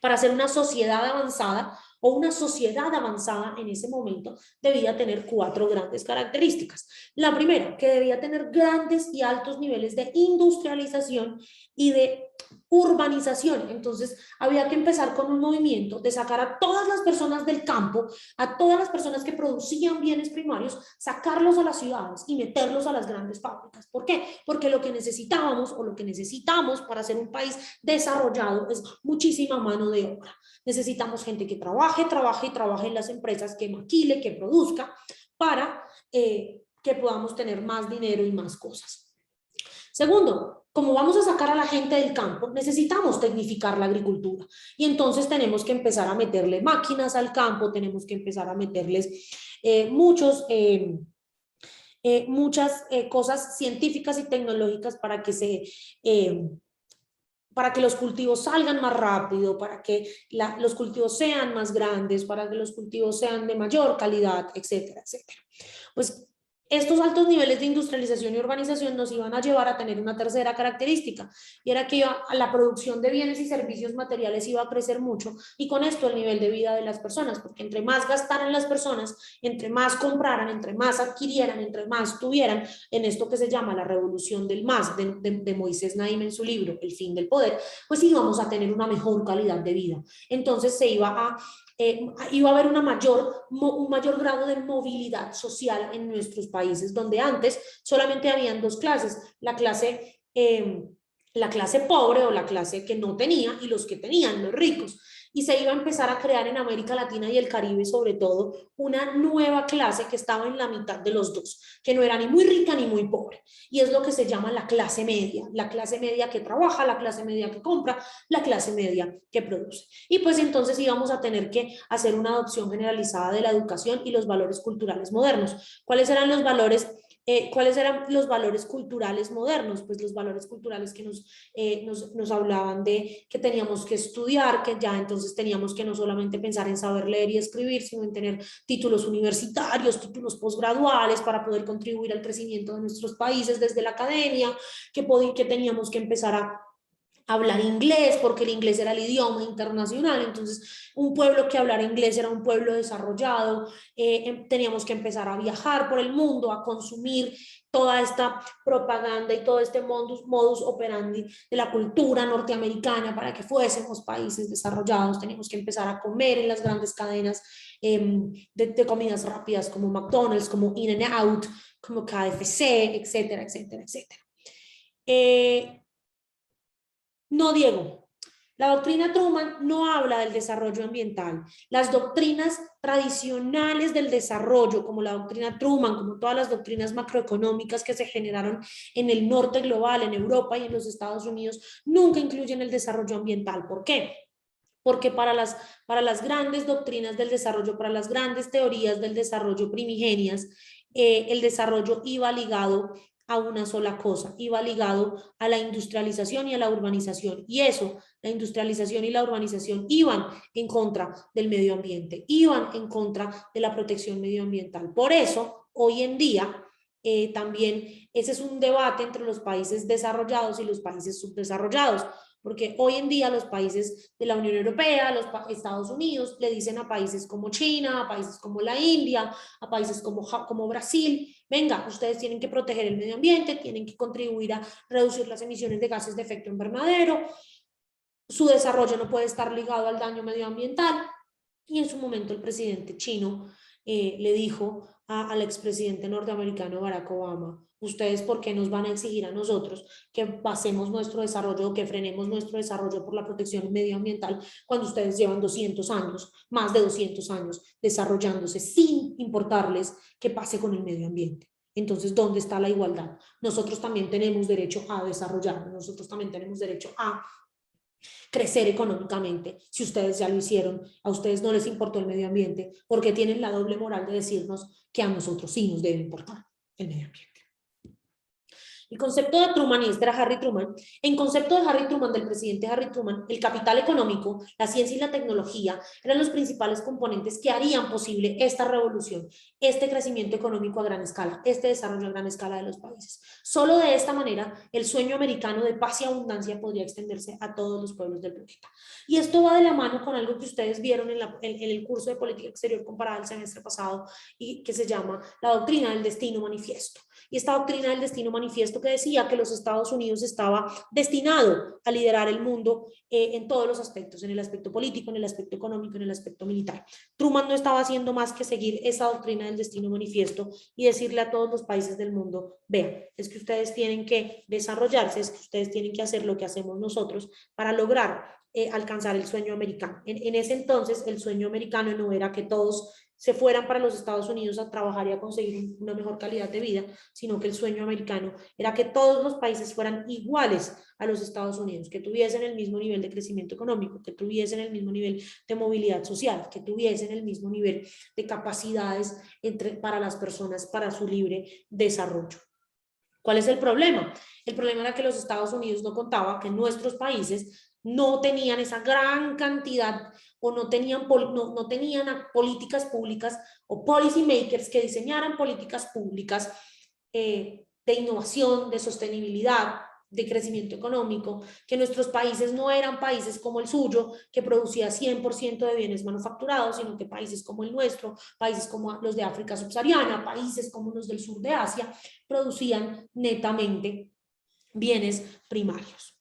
A: para ser una sociedad avanzada, o una sociedad avanzada en ese momento, debía tener 4 grandes características. La primera, que debía tener grandes y altos niveles de industrialización y de urbanización. Entonces había que empezar con un movimiento de sacar a todas las personas del campo, a todas las personas que producían bienes primarios, sacarlos a las ciudades y meterlos a las grandes fábricas. ¿Por qué? Porque lo que necesitábamos o lo que necesitamos para ser un país desarrollado es muchísima mano de obra. Necesitamos gente que trabaje en las empresas, que maquile, que produzca, para que podamos tener más dinero y más cosas. Segundo, como vamos a sacar a la gente del campo, necesitamos tecnificar la agricultura y entonces tenemos que empezar a meterle máquinas al campo, tenemos que empezar a meterles muchas cosas científicas y tecnológicas para que los cultivos salgan más rápido, para que los cultivos sean más grandes, para que los cultivos sean de mayor calidad, etcétera, etcétera. Pues estos altos niveles de industrialización y urbanización nos iban a llevar a tener una tercera característica, y era que la producción de bienes y servicios materiales iba a crecer mucho, y con esto el nivel de vida de las personas, porque entre más gastaran las personas, entre más compraran, entre más adquirieran, entre más tuvieran, en esto que se llama la revolución del más, de Moisés Naim en su libro El fin del poder, pues íbamos a tener una mejor calidad de vida. Entonces iba a haber un mayor grado de movilidad social en nuestros países, donde antes solamente habían dos clases, la clase pobre o la clase que no tenía y los que tenían, los ricos. Y se iba a empezar a crear en América Latina y el Caribe sobre todo una nueva clase que estaba en la mitad de los dos, que no era ni muy rica ni muy pobre, y es lo que se llama la clase media que trabaja, la clase media que compra, la clase media que produce. Y pues entonces íbamos a tener que hacer una adopción generalizada de la educación y los valores culturales modernos. ¿Cuáles eran los valores culturales modernos? Pues los valores culturales que nos hablaban de que teníamos que estudiar, que ya entonces teníamos que no solamente pensar en saber leer y escribir, sino en tener títulos universitarios, títulos posgraduales para poder contribuir al crecimiento de nuestros países desde la academia, que teníamos que empezar a hablar inglés, porque el inglés era el idioma internacional, entonces un pueblo que hablara inglés era un pueblo desarrollado. Teníamos que empezar a viajar por el mundo, a consumir toda esta propaganda y todo este modus operandi de la cultura norteamericana para que fuésemos países desarrollados. Teníamos que empezar a comer en las grandes cadenas de comidas rápidas como McDonald's, como In-N-Out, como KFC, etcétera, etcétera, etcétera. No, Diego, la doctrina Truman no habla del desarrollo ambiental. Las doctrinas tradicionales del desarrollo, como la doctrina Truman, como todas las doctrinas macroeconómicas que se generaron en el norte global, en Europa y en los Estados Unidos, nunca incluyen el desarrollo ambiental. ¿Por qué? Porque para las grandes doctrinas del desarrollo, para las grandes teorías del desarrollo primigenias, el desarrollo iba ligado a una sola cosa, iba ligado a la industrialización y a la urbanización, y eso, la industrialización y la urbanización iban en contra del medio ambiente, iban en contra de la protección medioambiental. Por eso, hoy en día, también ese es un debate entre los países desarrollados y los países subdesarrollados, porque hoy en día los países de la Unión Europea, los Estados Unidos, le dicen a países como China, a países como la India, a países como Brasil, venga, ustedes tienen que proteger el medio ambiente, tienen que contribuir a reducir las emisiones de gases de efecto invernadero, su desarrollo no puede estar ligado al daño medioambiental. Y en su momento el presidente chino le dijo al expresidente norteamericano Barack Obama: ¿ustedes por qué nos van a exigir a nosotros que basemos nuestro desarrollo, que frenemos nuestro desarrollo por la protección medioambiental, cuando ustedes llevan 200 años, más de 200 años, desarrollándose sin importarles qué pase con el medio ambiente? Entonces, ¿dónde está la igualdad? Nosotros también tenemos derecho a desarrollarnos, nosotros también tenemos derecho a crecer económicamente. Si ustedes ya lo hicieron, a ustedes no les importó el medio ambiente, porque tienen la doble moral de decirnos que a nosotros sí nos debe importar el medio ambiente. El concepto de Truman, y este era Harry Truman, en concepto de Harry Truman, del presidente Harry Truman, el capital económico, la ciencia y la tecnología eran los principales componentes que harían posible esta revolución, este crecimiento económico a gran escala, este desarrollo a gran escala de los países. Solo de esta manera, el sueño americano de paz y abundancia podría extenderse a todos los pueblos del planeta. Y esto va de la mano con algo que ustedes vieron en el curso de política exterior comparada el semestre pasado, y que se llama la doctrina del destino manifiesto. Y esta doctrina del destino manifiesto manifiesto que decía que los Estados Unidos estaba destinado a liderar el mundo en todos los aspectos, en el aspecto político, en el aspecto económico, en el aspecto militar. Truman no estaba haciendo más que seguir esa doctrina del destino manifiesto y decirle a todos los países del mundo, vean, es que ustedes tienen que desarrollarse, es que ustedes tienen que hacer lo que hacemos nosotros para lograr alcanzar el sueño americano. En ese entonces el sueño americano no era que todos se fueran para los Estados Unidos a trabajar y a conseguir una mejor calidad de vida, sino que el sueño americano era que todos los países fueran iguales a los Estados Unidos, que tuviesen el mismo nivel de crecimiento económico, que tuviesen el mismo nivel de movilidad social, que tuviesen el mismo nivel de capacidades para las personas para su libre desarrollo. ¿Cuál es el problema? El problema era que los Estados Unidos no contaba que nuestros países no tenían esa gran cantidad o no tenían políticas públicas o policy makers que diseñaran políticas públicas de innovación, de sostenibilidad, de crecimiento económico, que nuestros países no eran países como el suyo, que producía 100% de bienes manufacturados, sino que países como el nuestro, países como los de África subsahariana, países como los del sur de Asia, producían netamente bienes primarios.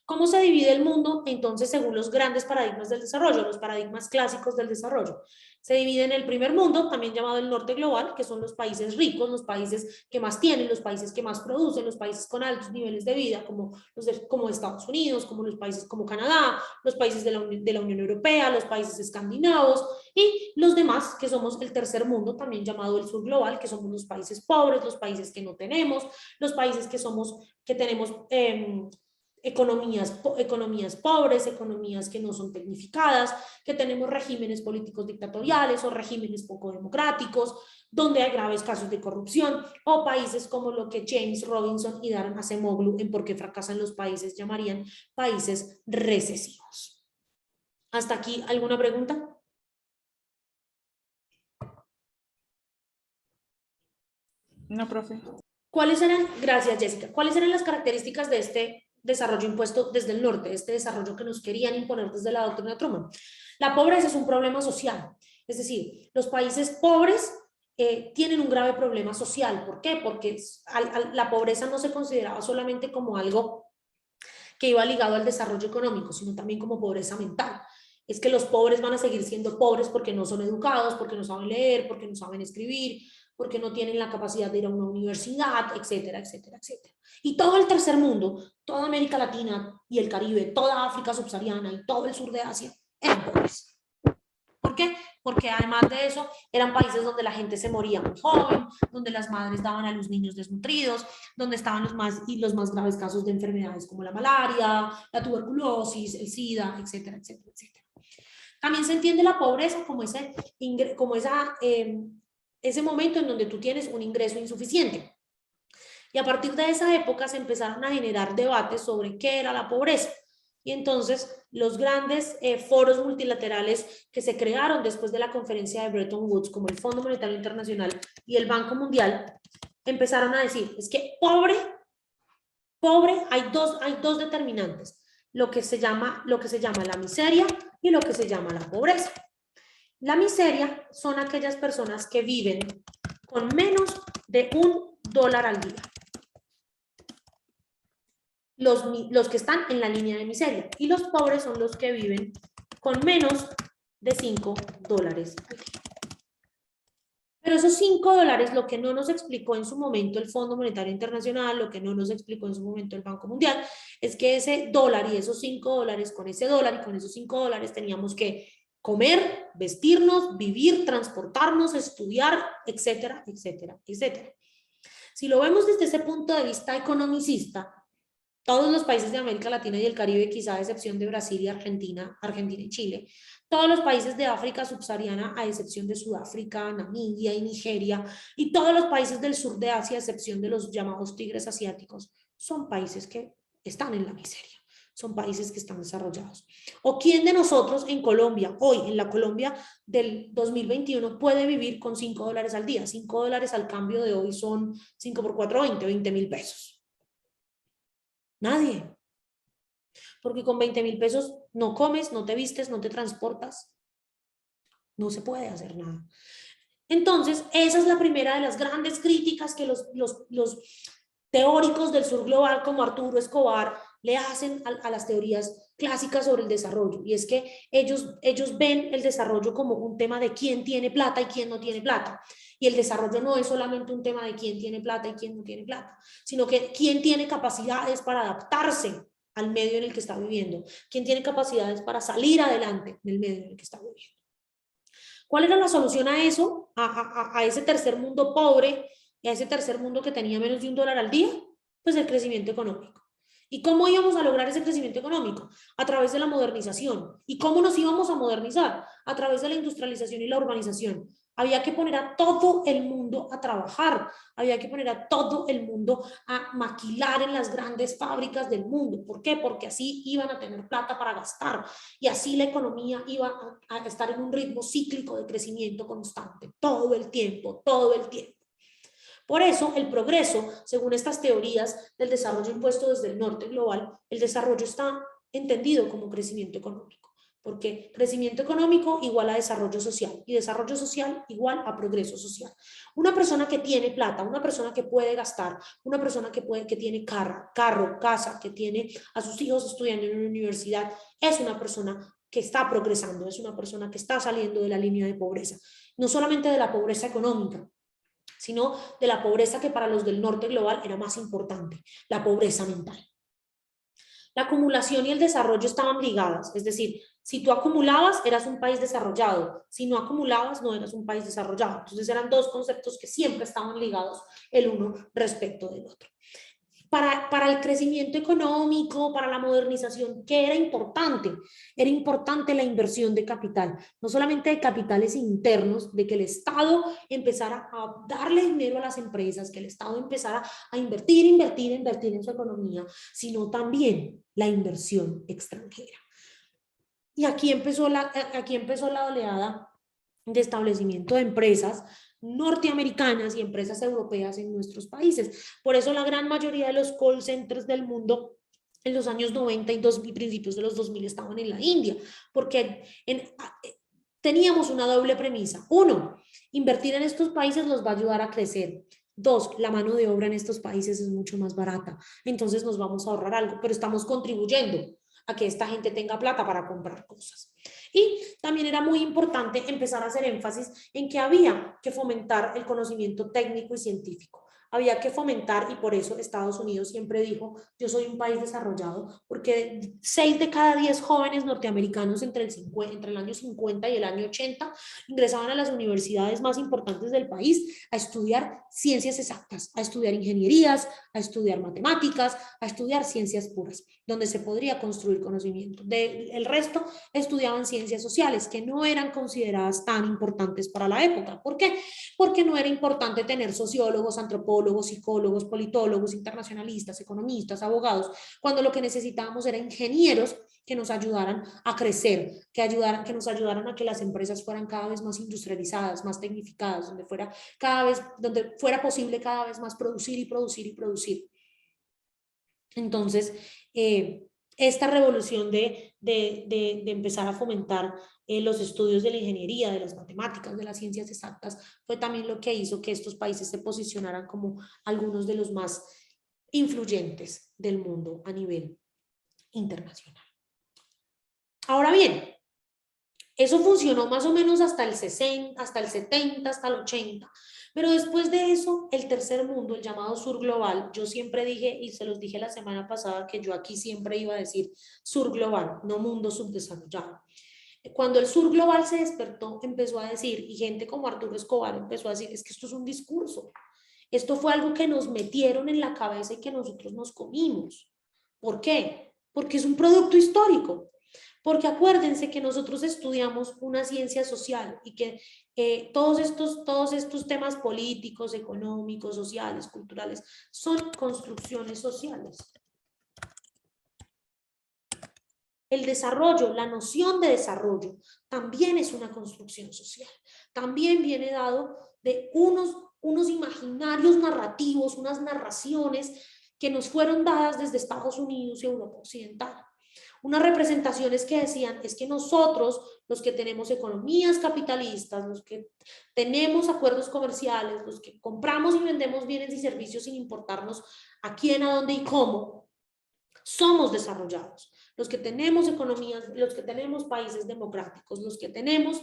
A: ¿Cómo se divide el mundo? Entonces, según los grandes paradigmas del desarrollo, los paradigmas clásicos del desarrollo. Se divide en el primer mundo, también llamado el norte global, que son los países ricos, los países que más tienen, los países que más producen, los países con altos niveles de vida, como Estados Unidos, como los países como Canadá, los países de la Unión Europea, los países escandinavos, y los demás, que somos el tercer mundo, también llamado el sur global, que somos los países pobres, los países que no tenemos, los países que tenemos economías pobres, economías que no son tecnificadas, que tenemos regímenes políticos dictatoriales o regímenes poco democráticos, donde hay graves casos de corrupción, o países como lo que James Robinson y Daron Acemoglu en Por qué fracasan los países llamarían países recesivos. ¿Hasta aquí alguna pregunta?
G: No, profe.
A: ¿Cuáles eran, gracias Jessica, cuáles eran las características de este desarrollo impuesto desde el norte, este desarrollo que nos querían imponer desde la doctrina Truman? La pobreza es un problema social, es decir, los países pobres tienen un grave problema social. ¿Por qué? Porque la pobreza no se consideraba solamente como algo que iba ligado al desarrollo económico, sino también como pobreza mental. Es que los pobres van a seguir siendo pobres porque no son educados, porque no saben leer, porque no saben escribir, porque no tienen la capacidad de ir a una universidad, etcétera, etcétera, etcétera. Y todo el tercer mundo, toda América Latina y el Caribe, toda África subsahariana y todo el sur de Asia eran pobres. ¿Por qué? Porque además de eso eran países donde la gente se moría muy joven, donde las madres daban a los niños desnutridos, donde estaban los más graves casos de enfermedades como la malaria, la tuberculosis, el SIDA, etcétera, etcétera, etcétera. También se entiende la pobreza como ese momento en donde tú tienes un ingreso insuficiente. Y a partir de esa época se empezaron a generar debates sobre qué era la pobreza. Y entonces los grandes foros multilaterales que se crearon después de la conferencia de Bretton Woods, como el Fondo Monetario Internacional y el Banco Mundial, empezaron a decir, es que pobre, hay dos determinantes, lo que se llama la miseria y lo que se llama la pobreza. La miseria son aquellas personas que viven con menos de $1 al día. Los que están en la línea de miseria. Y los pobres son los que viven con menos de $5 al día. Pero esos $5, lo que no nos explicó en su momento el Fondo Monetario Internacional, lo que no nos explicó en su momento el Banco Mundial, es que ese dólar y esos $5, con ese dólar y con esos $5 teníamos que comer, vestirnos, vivir, transportarnos, estudiar, etcétera, etcétera, etcétera. Si lo vemos desde ese punto de vista economicista, todos los países de América Latina y el Caribe, quizá a excepción de Brasil y Argentina y Chile, todos los países de África subsahariana, a excepción de Sudáfrica, Namibia y Nigeria, y todos los países del sur de Asia, a excepción de los llamados tigres asiáticos, son países que están en la miseria. Son países que están desarrollados. ¿O quién de nosotros en Colombia, hoy en la Colombia del 2021, puede vivir con $5 al día? $5 al cambio de hoy son 5 por 4, 20,000 pesos. Nadie. Porque con 20,000 pesos no comes, no te vistes, no te transportas. No se puede hacer nada. Entonces, esa es la primera de las grandes críticas que los teóricos del sur global como Arturo Escobar le hacen a las teorías clásicas sobre el desarrollo, y es que ellos ven el desarrollo como un tema de quién tiene plata y quién no tiene plata, y el desarrollo no es solamente un tema de quién tiene plata y quién no tiene plata, sino que quién tiene capacidades para adaptarse al medio en el que está viviendo, quién tiene capacidades para salir adelante en el medio en el que está viviendo. ¿Cuál era la solución a eso? A ese tercer mundo pobre y a ese tercer mundo que tenía menos de $1 al día, pues el crecimiento económico. ¿Y cómo íbamos a lograr ese crecimiento económico? A través de la modernización. ¿Y cómo nos íbamos a modernizar? A través de la industrialización y la urbanización. Había que poner a todo el mundo a trabajar, había que poner a todo el mundo a maquilar en las grandes fábricas del mundo. ¿Por qué? Porque así iban a tener plata para gastar y así la economía iba a estar en un ritmo cíclico de crecimiento constante, todo el tiempo, todo el tiempo. Por eso, el progreso, según estas teorías del desarrollo impuesto desde el norte global, el desarrollo está entendido como crecimiento económico, porque crecimiento económico igual a desarrollo social y desarrollo social igual a progreso social. Una persona que tiene plata, una persona que puede gastar, una persona que tiene carro, casa, que tiene a sus hijos estudiando en una universidad, es una persona que está progresando, es una persona que está saliendo de la línea de pobreza, no solamente de la pobreza económica, sino de la pobreza que para los del norte global era más importante, la pobreza mental. La acumulación y el desarrollo estaban ligadas, es decir, si tú acumulabas eras un país desarrollado, si no acumulabas no eras un país desarrollado. Entonces eran dos conceptos que siempre estaban ligados el uno respecto del otro. Para el crecimiento económico, para la modernización, ¿qué era importante? Era importante la inversión de capital, no solamente de capitales internos, de que el Estado empezara a darle dinero a las empresas, que el Estado empezara a invertir en su economía, sino también la inversión extranjera. Y aquí empezó la oleada de establecimiento de empresas norteamericanas y empresas europeas en nuestros países. Por eso la gran mayoría de los call centers del mundo en los años 90 y principios de los 2000 estaban en la India, porque teníamos una doble premisa. Uno, invertir en estos países los va a ayudar a crecer. Dos, la mano de obra en estos países es mucho más barata, entonces nos vamos a ahorrar algo, pero estamos contribuyendo a que esta gente tenga plata para comprar cosas. Y también era muy importante empezar a hacer énfasis en que había que fomentar el conocimiento técnico y científico. Había que fomentar, y por eso Estados Unidos siempre dijo, yo soy un país desarrollado, porque 6 de cada 10 jóvenes norteamericanos entre el año 50 y el año 80 ingresaban a las universidades más importantes del país a estudiar ciencias exactas, a estudiar ingenierías, a estudiar matemáticas, a estudiar ciencias puras, donde se podría construir conocimiento. El resto estudiaban ciencias sociales, que no eran consideradas tan importantes para la época. ¿Por qué? Porque no era importante tener sociólogos, antropólogos, psicólogos, politólogos, internacionalistas, economistas, abogados, cuando lo que necesitábamos era ingenieros que nos ayudaran a crecer, que nos ayudaran a que las empresas fueran cada vez más industrializadas, más tecnificadas, donde fuera posible cada vez más producir y producir y producir. Entonces, esta revolución de empezar a fomentar los estudios de la ingeniería, de las matemáticas, de las ciencias exactas, fue también lo que hizo que estos países se posicionaran como algunos de los más influyentes del mundo a nivel internacional. Ahora bien, eso funcionó más o menos hasta el 60, hasta el 70, hasta el 80. Pero después de eso, el tercer mundo, el llamado sur global, yo siempre dije, y se los dije la semana pasada, que yo aquí siempre iba a decir sur global, no mundo subdesarrollado. Cuando el sur global se despertó, empezó a decir, y gente como Arturo Escobar empezó a decir, es que esto es un discurso. Esto fue algo que nos metieron en la cabeza y que nosotros nos comimos. ¿Por qué? Porque es un producto histórico. Porque acuérdense que nosotros estudiamos una ciencia social y que todos estos temas políticos, económicos, sociales, culturales, son construcciones sociales. El desarrollo, la noción de desarrollo, también es una construcción social. También viene dado de unos imaginarios narrativos, unas narraciones que nos fueron dadas desde Estados Unidos y Europa Occidental. Unas representaciones que decían, es que nosotros, los que tenemos economías capitalistas, los que tenemos acuerdos comerciales, los que compramos y vendemos bienes y servicios sin importarnos a quién, a dónde y cómo, somos desarrollados. Los que tenemos economías, los que tenemos países democráticos, los que tenemos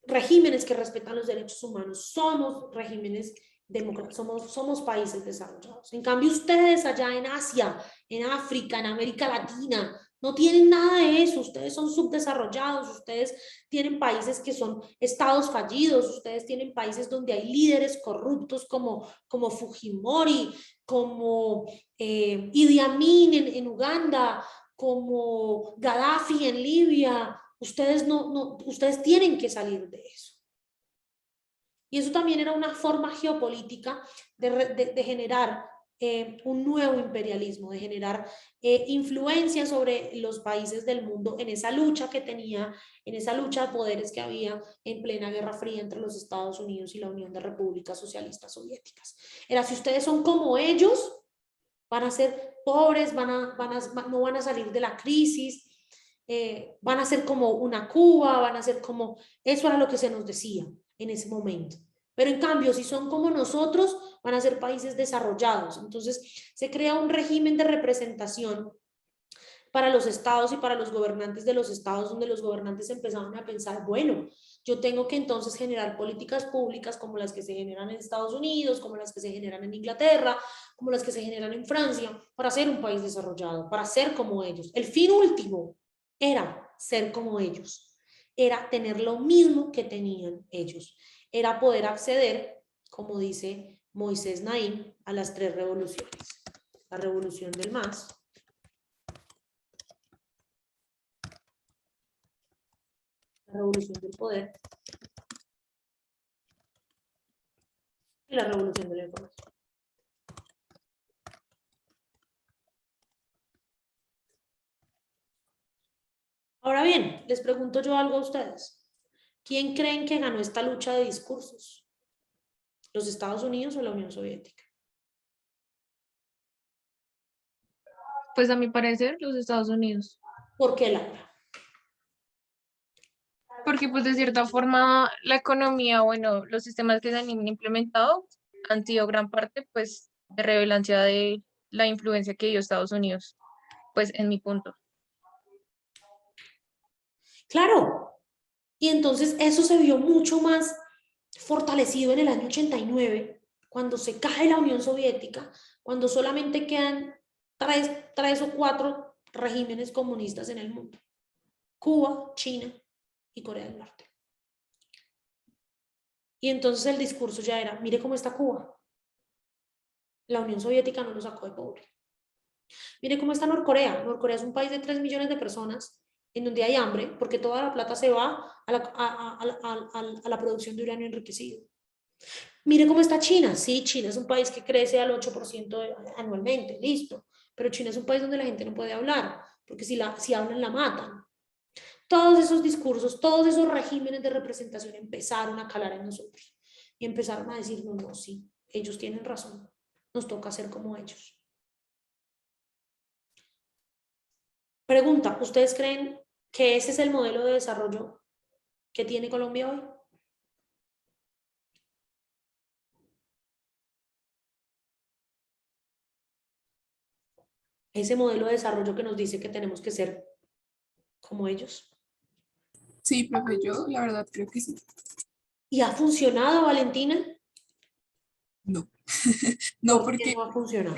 A: regímenes que respetan los derechos humanos, somos regímenes democráticos, somos países desarrollados. En cambio, ustedes allá en Asia, en África, en América Latina, no tienen nada de eso. Ustedes son subdesarrollados, ustedes tienen países que son estados fallidos, ustedes tienen países donde hay líderes corruptos como Fujimori, como Idi Amin en Uganda, como Gaddafi en Libia. Ustedes ustedes tienen que salir de eso. Y eso también era una forma geopolítica de generar un nuevo imperialismo, de generar influencia sobre los países del mundo en esa lucha que tenía, en esa lucha de poderes que había en plena Guerra Fría entre los Estados Unidos y la Unión de Repúblicas Socialistas Soviéticas. Era, si ustedes son como ellos, van a ser pobres, no van a salir de la crisis, van a ser como una Cuba, van a ser como, eso era lo que se nos decía en ese momento. Pero en cambio, si son como nosotros, van a ser países desarrollados. Entonces, se crea un régimen de representación para los estados y para los gobernantes de los estados, donde los gobernantes empezaban a pensar, bueno, yo tengo que entonces generar políticas públicas como las que se generan en Estados Unidos, como las que se generan en Inglaterra, como las que se generan en Francia, para ser un país desarrollado, para ser como ellos. El fin último era ser como ellos, era tener lo mismo que tenían ellos, era poder acceder, como dice Moisés Naim, a las 3 revoluciones. La revolución del MAS, la revolución del poder y la revolución de la información. Ahora bien, les pregunto yo algo a ustedes. ¿Quién creen que ganó esta lucha de discursos? ¿Los Estados Unidos o la Unión Soviética?
H: Pues a mi parecer, los Estados Unidos.
A: ¿Por qué, Laura?
H: Porque pues de cierta forma la economía, bueno, los sistemas que se han implementado han sido gran parte pues de relevancia de la influencia que dio Estados Unidos, pues en mi punto.
A: Claro. Y entonces eso se vio mucho más fortalecido en el año 89, cuando se cae la Unión Soviética, cuando solamente quedan tres o 4 regímenes comunistas en el mundo: Cuba, China y Corea del Norte. Y entonces el discurso ya era, mire cómo está Cuba. La Unión Soviética no lo sacó de pobre. Mire cómo está Norcorea. Norcorea es un país de 3 millones de personas en donde hay hambre porque toda la plata se va a la producción de uranio enriquecido. Mire cómo está China. Sí, China es un país que crece al 8% anualmente, listo. Pero China es un país donde la gente no puede hablar, porque si hablan la matan. Todos esos discursos, todos esos regímenes de representación empezaron a calar en nosotros. Y empezaron a decir, no, sí, ellos tienen razón. Nos toca ser como ellos. Pregunta, ¿ustedes creen que ese es el modelo de desarrollo que tiene Colombia hoy? Ese modelo de desarrollo que nos dice que tenemos que ser como ellos.
G: Sí, profe, yo la verdad creo que sí.
A: ¿Y ha funcionado, Valentina?
G: No, no,
A: ¿Por qué
G: porque
A: no ha funcionado?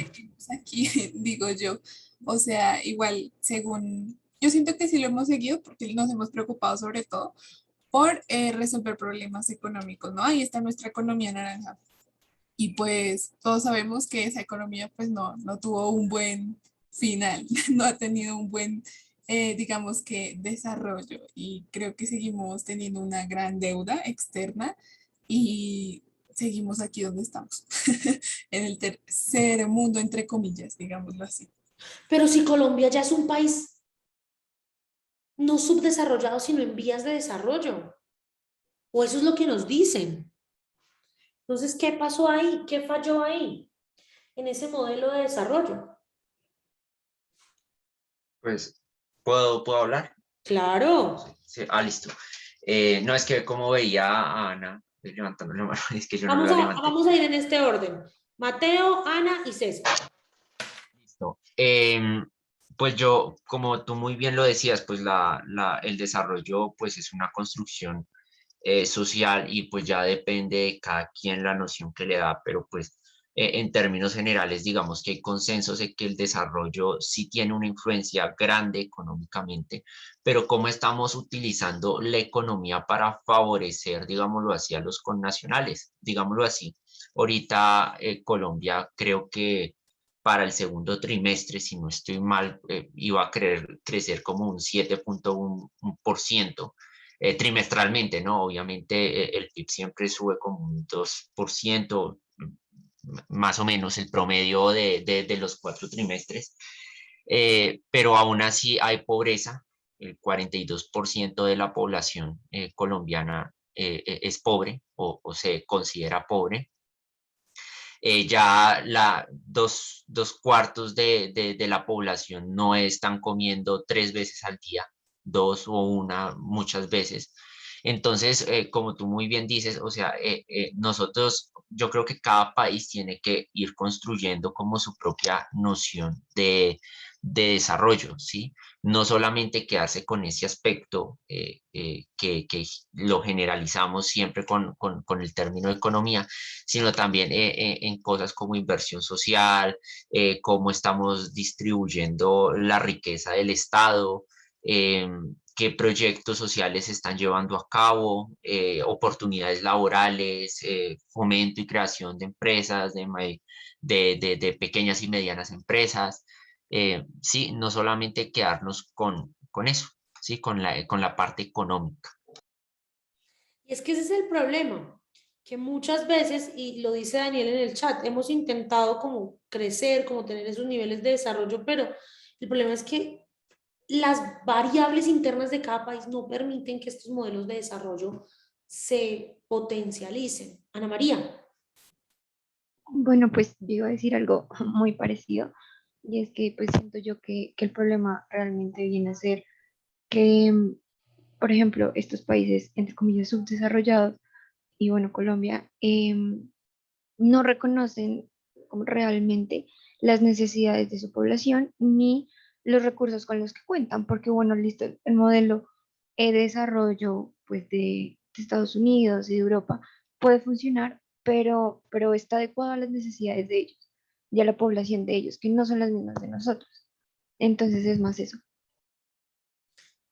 G: aquí digo yo, o sea, igual según, yo siento que sí lo hemos seguido porque nos hemos preocupado sobre todo por resolver problemas económicos, ¿no? Ahí está nuestra economía naranja. Y pues todos sabemos que esa economía pues no tuvo un buen final, no ha tenido un buen, digamos que, desarrollo. Y creo que seguimos teniendo una gran deuda externa y seguimos aquí donde estamos, en el tercer mundo, entre comillas, digámoslo así.
A: Pero si Colombia ya es un país no subdesarrollado, sino en vías de desarrollo. O eso es lo que nos dicen. Entonces, ¿qué pasó ahí? ¿Qué falló ahí? En ese modelo de desarrollo.
E: Pues, ¿puedo hablar?
A: Claro.
E: Sí, listo. No, es que como veía a Ana levantando la mano, es que yo no
A: Vamos
E: la
A: a,
E: levanté.
A: vamos a ir en este orden. Mateo, Ana y César.
E: Listo. Pues yo, como tú muy bien lo decías, pues el desarrollo pues es una construcción social y pues ya depende de cada quien la noción que le da, pero pues en términos generales digamos que hay consensos de que el desarrollo sí tiene una influencia grande económicamente, pero cómo estamos utilizando la economía para favorecer, digámoslo así, a los connacionales, digámoslo así. Ahorita Colombia creo que para el segundo trimestre, si no estoy mal, iba a crecer como un 7,1% trimestralmente, ¿no? Obviamente el PIB siempre sube como un 2%, más o menos el promedio de los 4 trimestres, pero aún así hay pobreza. El 42% de la población colombiana es pobre o se considera pobre. Ya dos cuartos de la población no están comiendo 3 veces al día, dos o una muchas veces. Entonces, como tú muy bien dices, o sea, nosotros, yo creo que cada país tiene que ir construyendo como su propia noción de desarrollo, ¿sí? No solamente quedarse con ese aspecto que lo generalizamos siempre con el término economía, sino también en cosas como inversión social, cómo estamos distribuyendo la riqueza del Estado, qué proyectos sociales se están llevando a cabo, oportunidades laborales, fomento y creación de empresas, de pequeñas y medianas empresas. Sí, no solamente quedarnos con eso, sí, con la parte económica.
A: Y es que ese es el problema, que muchas veces, y lo dice Daniel en el chat, hemos intentado como crecer, como tener esos niveles de desarrollo, pero el problema es que las variables internas de cada país no permiten que estos modelos de desarrollo se potencialicen. Ana María.
I: Bueno, pues yo iba a decir algo muy parecido, y es que pues siento yo que el problema realmente viene a ser que, por ejemplo, estos países, entre comillas, subdesarrollados, y bueno, Colombia, no reconocen como realmente las necesidades de su población ni los recursos con los que cuentan, porque bueno, listo, el modelo de desarrollo pues de Estados Unidos y de Europa puede funcionar, pero está adecuado a las necesidades de ellos y a la población de ellos, que no son las mismas de nosotros. Entonces es más eso.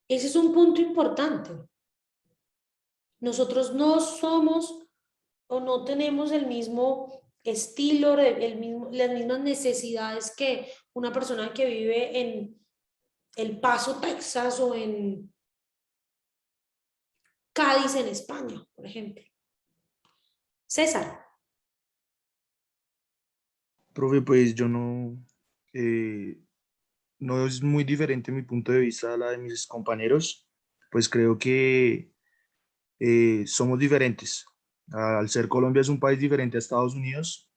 A: Ese es un punto importante. Nosotros no somos o no tenemos el mismo estilo, las mismas necesidades que una persona que vive en El Paso, Texas, o en Cádiz, en España, por ejemplo. César.
J: Profe, pues yo no es muy diferente mi punto de vista a la de mis compañeros, pues creo que somos diferentes. Al ser Colombia es un país diferente a Estados Unidos,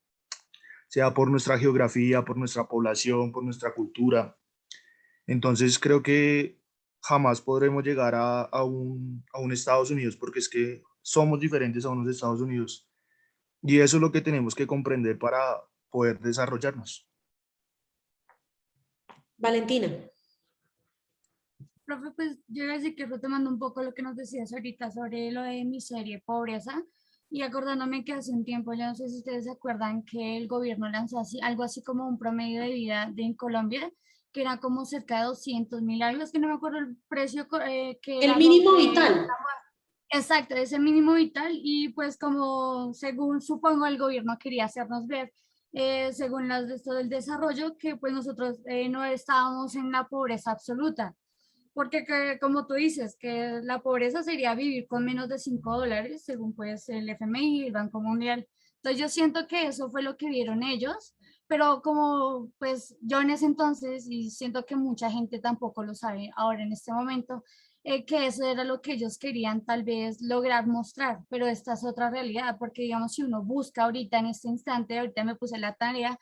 J: sea por nuestra geografía, por nuestra población, por nuestra cultura. Entonces creo que jamás podremos llegar a un Estados Unidos porque es que somos diferentes a unos Estados Unidos. Y eso es lo que tenemos que comprender para poder desarrollarnos.
A: Valentina.
K: Profe, pues yo iba a decir que retomando un poco lo que nos decías ahorita sobre lo de miseria y pobreza, y acordándome que hace un tiempo, yo no sé si ustedes se acuerdan que el gobierno lanzó algo así como un promedio de vida en Colombia, que era como cerca de 200.000 algo, es que no me acuerdo el precio que
A: El
K: era
A: mínimo vital.
K: Exacto, ese mínimo vital, y pues como según supongo el gobierno quería hacernos ver, según las de esto del desarrollo, que pues nosotros no estábamos en la pobreza absoluta, porque como tú dices, que la pobreza sería vivir con menos de $5, según pues el FMI, el Banco Mundial. Entonces yo siento que eso fue lo que vieron ellos, pero como pues yo en ese entonces, y siento que mucha gente tampoco lo sabe ahora en este momento, que eso era lo que ellos querían tal vez lograr mostrar, pero esta es otra realidad, porque digamos si uno busca ahorita en este instante, ahorita me puse la tarea,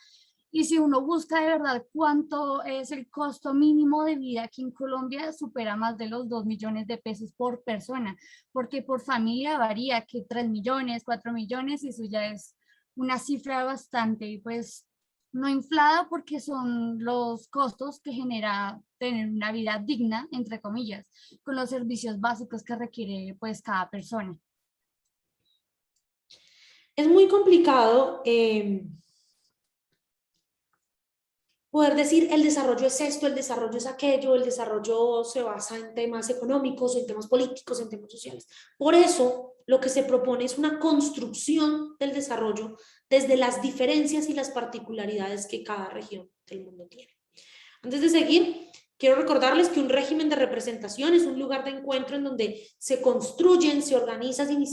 K: Y si uno busca de verdad cuánto es el costo mínimo de vida aquí en Colombia, supera más de los 2 millones de pesos por persona, porque por familia varía que 3 millones, 4 millones, y eso ya es una cifra bastante, pues, no inflada, porque son los costos que genera tener una vida digna, entre comillas, con los servicios básicos que requiere pues cada persona.
A: Es muy complicado poder decir el desarrollo es esto, el desarrollo es aquello, el desarrollo se basa en temas económicos, en temas políticos, en temas sociales. Por eso, lo que se propone es una construcción del desarrollo desde las diferencias y las particularidades que cada región del mundo tiene. Antes de seguir, quiero recordarles que un régimen de representación es un lugar de encuentro en donde se construyen, se organizan y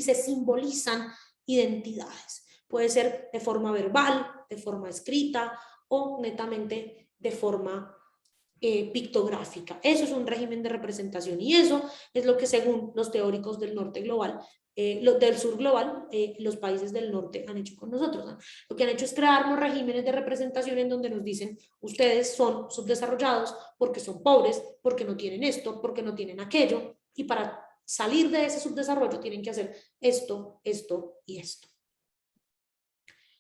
A: se simbolizan identidades. Puede ser de forma verbal, de forma escrita o netamente de forma pictográfica. Eso es un régimen de representación y eso es lo que, según los teóricos del norte global, del sur global, los países del norte han hecho con nosotros, ¿no? Lo que han hecho es crearnos regímenes de representación en donde nos dicen, ustedes son subdesarrollados porque son pobres, porque no tienen esto, porque no tienen aquello, y para salir de ese subdesarrollo tienen que hacer esto, esto y esto.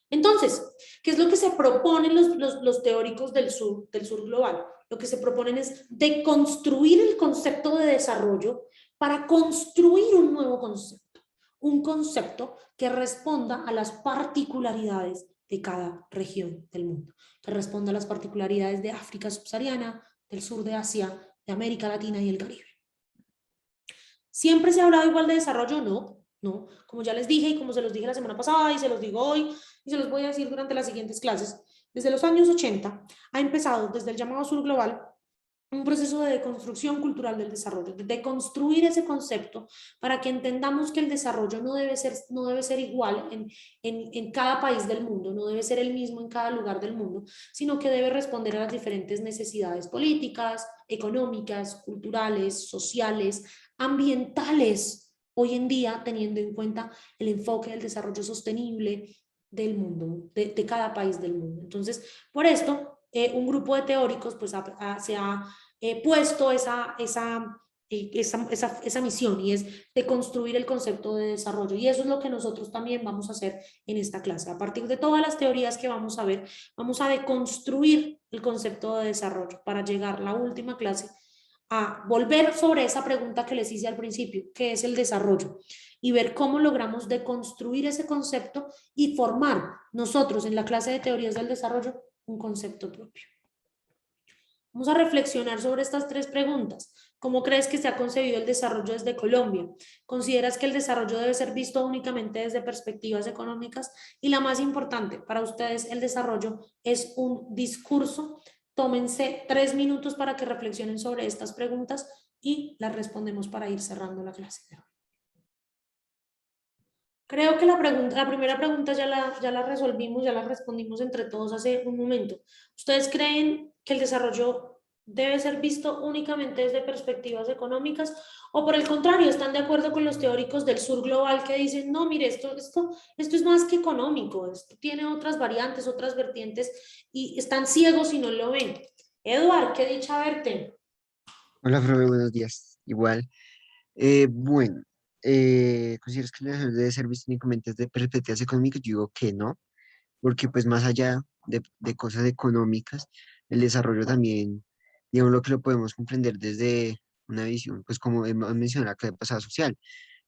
A: Entonces, ¿qué es lo que se proponen los teóricos del sur global? Lo que se proponen es deconstruir el concepto de desarrollo para construir un nuevo concepto, un concepto que responda a las particularidades de cada región del mundo, que responda a las particularidades de África subsahariana, del sur de Asia, de América Latina y el Caribe. ¿Siempre se ha hablado igual de desarrollo? No, no. Como ya les dije y como se los dije la semana pasada y se los digo hoy y se los voy a decir durante las siguientes clases, desde los años 80 ha empezado desde el llamado sur global un proceso de deconstrucción cultural del desarrollo, de deconstruir ese concepto para que entendamos que el desarrollo no debe ser igual en cada país del mundo, no debe ser el mismo en cada lugar del mundo, sino que debe responder a las diferentes necesidades políticas, económicas, culturales, sociales, ambientales, hoy en día teniendo en cuenta el enfoque del desarrollo sostenible del mundo, de cada país del mundo. Entonces, por esto, un grupo de teóricos pues, se ha puesto esa misión, y es de construir el concepto de desarrollo, y eso es lo que nosotros también vamos a hacer en esta clase. A partir de todas las teorías que vamos a ver, vamos a deconstruir el concepto de desarrollo para llegar a la última clase a volver sobre esa pregunta que les hice al principio, ¿qué es el desarrollo? Y ver cómo logramos deconstruir ese concepto y formar nosotros en la clase de teorías del desarrollo un concepto propio. Vamos a reflexionar sobre estas tres preguntas. ¿Cómo crees que se ha concebido el desarrollo desde Colombia? ¿Consideras que el desarrollo debe ser visto únicamente desde perspectivas económicas? Y la más importante, para ustedes el desarrollo es un discurso. Tómense 3 minutos para que reflexionen sobre estas preguntas y las respondemos para ir cerrando la clase de hoy. Creo que la primera pregunta ya la resolvimos, ya la respondimos entre todos hace un momento. ¿Ustedes creen que el desarrollo debe ser visto únicamente desde perspectivas económicas? O por el contrario, ¿están de acuerdo con los teóricos del sur global que dicen, no, mire, esto es más que económico, esto tiene otras variantes, otras vertientes, y están ciegos y no lo ven? Eduard, qué dicha verte.
L: Hola, profe, buenos días. Igual. Bueno, ¿consideras que el desarrollo debe ser visto únicamente desde perspectivas económicas? Yo digo que no, porque pues más allá de cosas económicas, el desarrollo también, digamos, lo que lo podemos comprender desde una visión, pues como hemos mencionado la clase pasada social.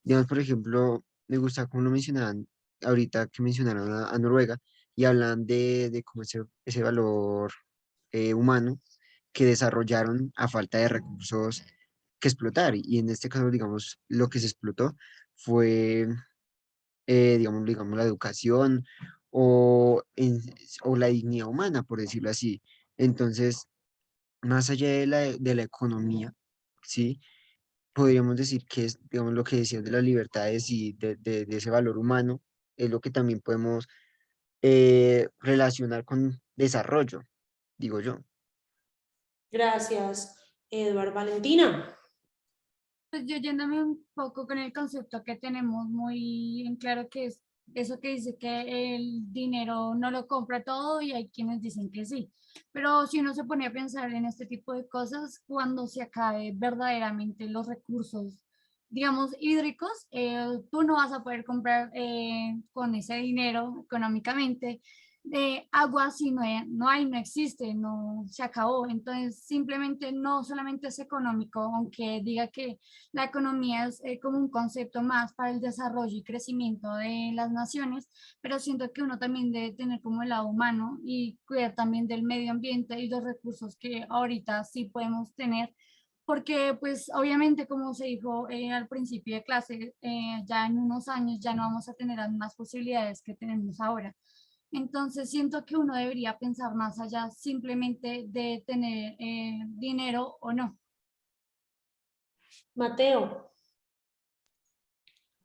L: Digamos, por ejemplo, me gusta como lo mencionaban ahorita que mencionaron a Noruega y hablan de cómo ese valor humano que desarrollaron a falta de recursos que explotar. Y en este caso, digamos, lo que se explotó fue, digamos, la educación o, o la dignidad humana, por decirlo así. Entonces, más allá de la economía, ¿sí? Podríamos decir que es, digamos, lo que decías de las libertades y de ese valor humano, es lo que también podemos relacionar con desarrollo, digo yo.
A: Gracias, Eduard. Valentina.
K: Pues yo yéndome un poco con el concepto que tenemos muy en claro, que es eso que dice que el dinero no lo compra todo y hay quienes dicen que sí. Pero si uno se pone a pensar en este tipo de cosas, cuando se acabe verdaderamente los recursos, digamos, hídricos, tú no vas a poder comprar con ese dinero económicamente agua si no existe, no se acabó. Entonces, simplemente no solamente es económico, aunque diga que la economía es como un concepto más para el desarrollo y crecimiento de las naciones, pero siento que uno también debe tener como el lado humano y cuidar también del medio ambiente y los recursos que ahorita sí podemos tener, porque pues obviamente como se dijo al principio de clase, ya en unos años ya no vamos a tener las mismas posibilidades que tenemos ahora. Entonces siento que uno debería pensar más allá simplemente de tener dinero o no.
A: Mateo,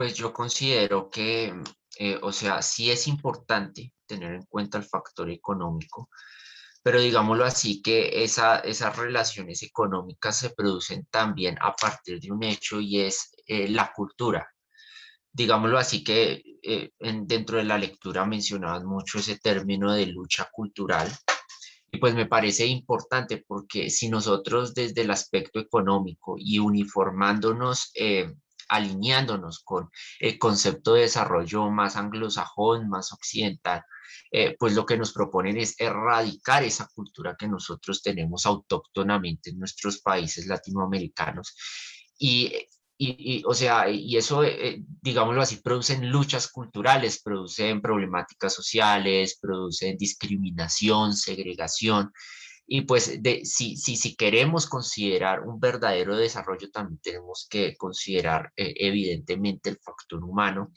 E: Pues yo considero que, o sea, sí es importante tener en cuenta el factor económico, pero digámoslo así, que esas relaciones económicas se producen también a partir de un hecho y es la cultura. Digámoslo así, que dentro de la lectura mencionaban mucho ese término de lucha cultural. Y pues me parece importante porque si nosotros desde el aspecto económico y uniformándonos, alineándonos con el concepto de desarrollo más anglosajón, más occidental, pues lo que nos proponen es erradicar esa cultura que nosotros tenemos autóctonamente en nuestros países latinoamericanos. Y, o sea, y eso, digámoslo así, producen luchas culturales, producen problemáticas sociales, producen discriminación, segregación. Y pues si queremos considerar un verdadero desarrollo, también tenemos que considerar evidentemente el factor humano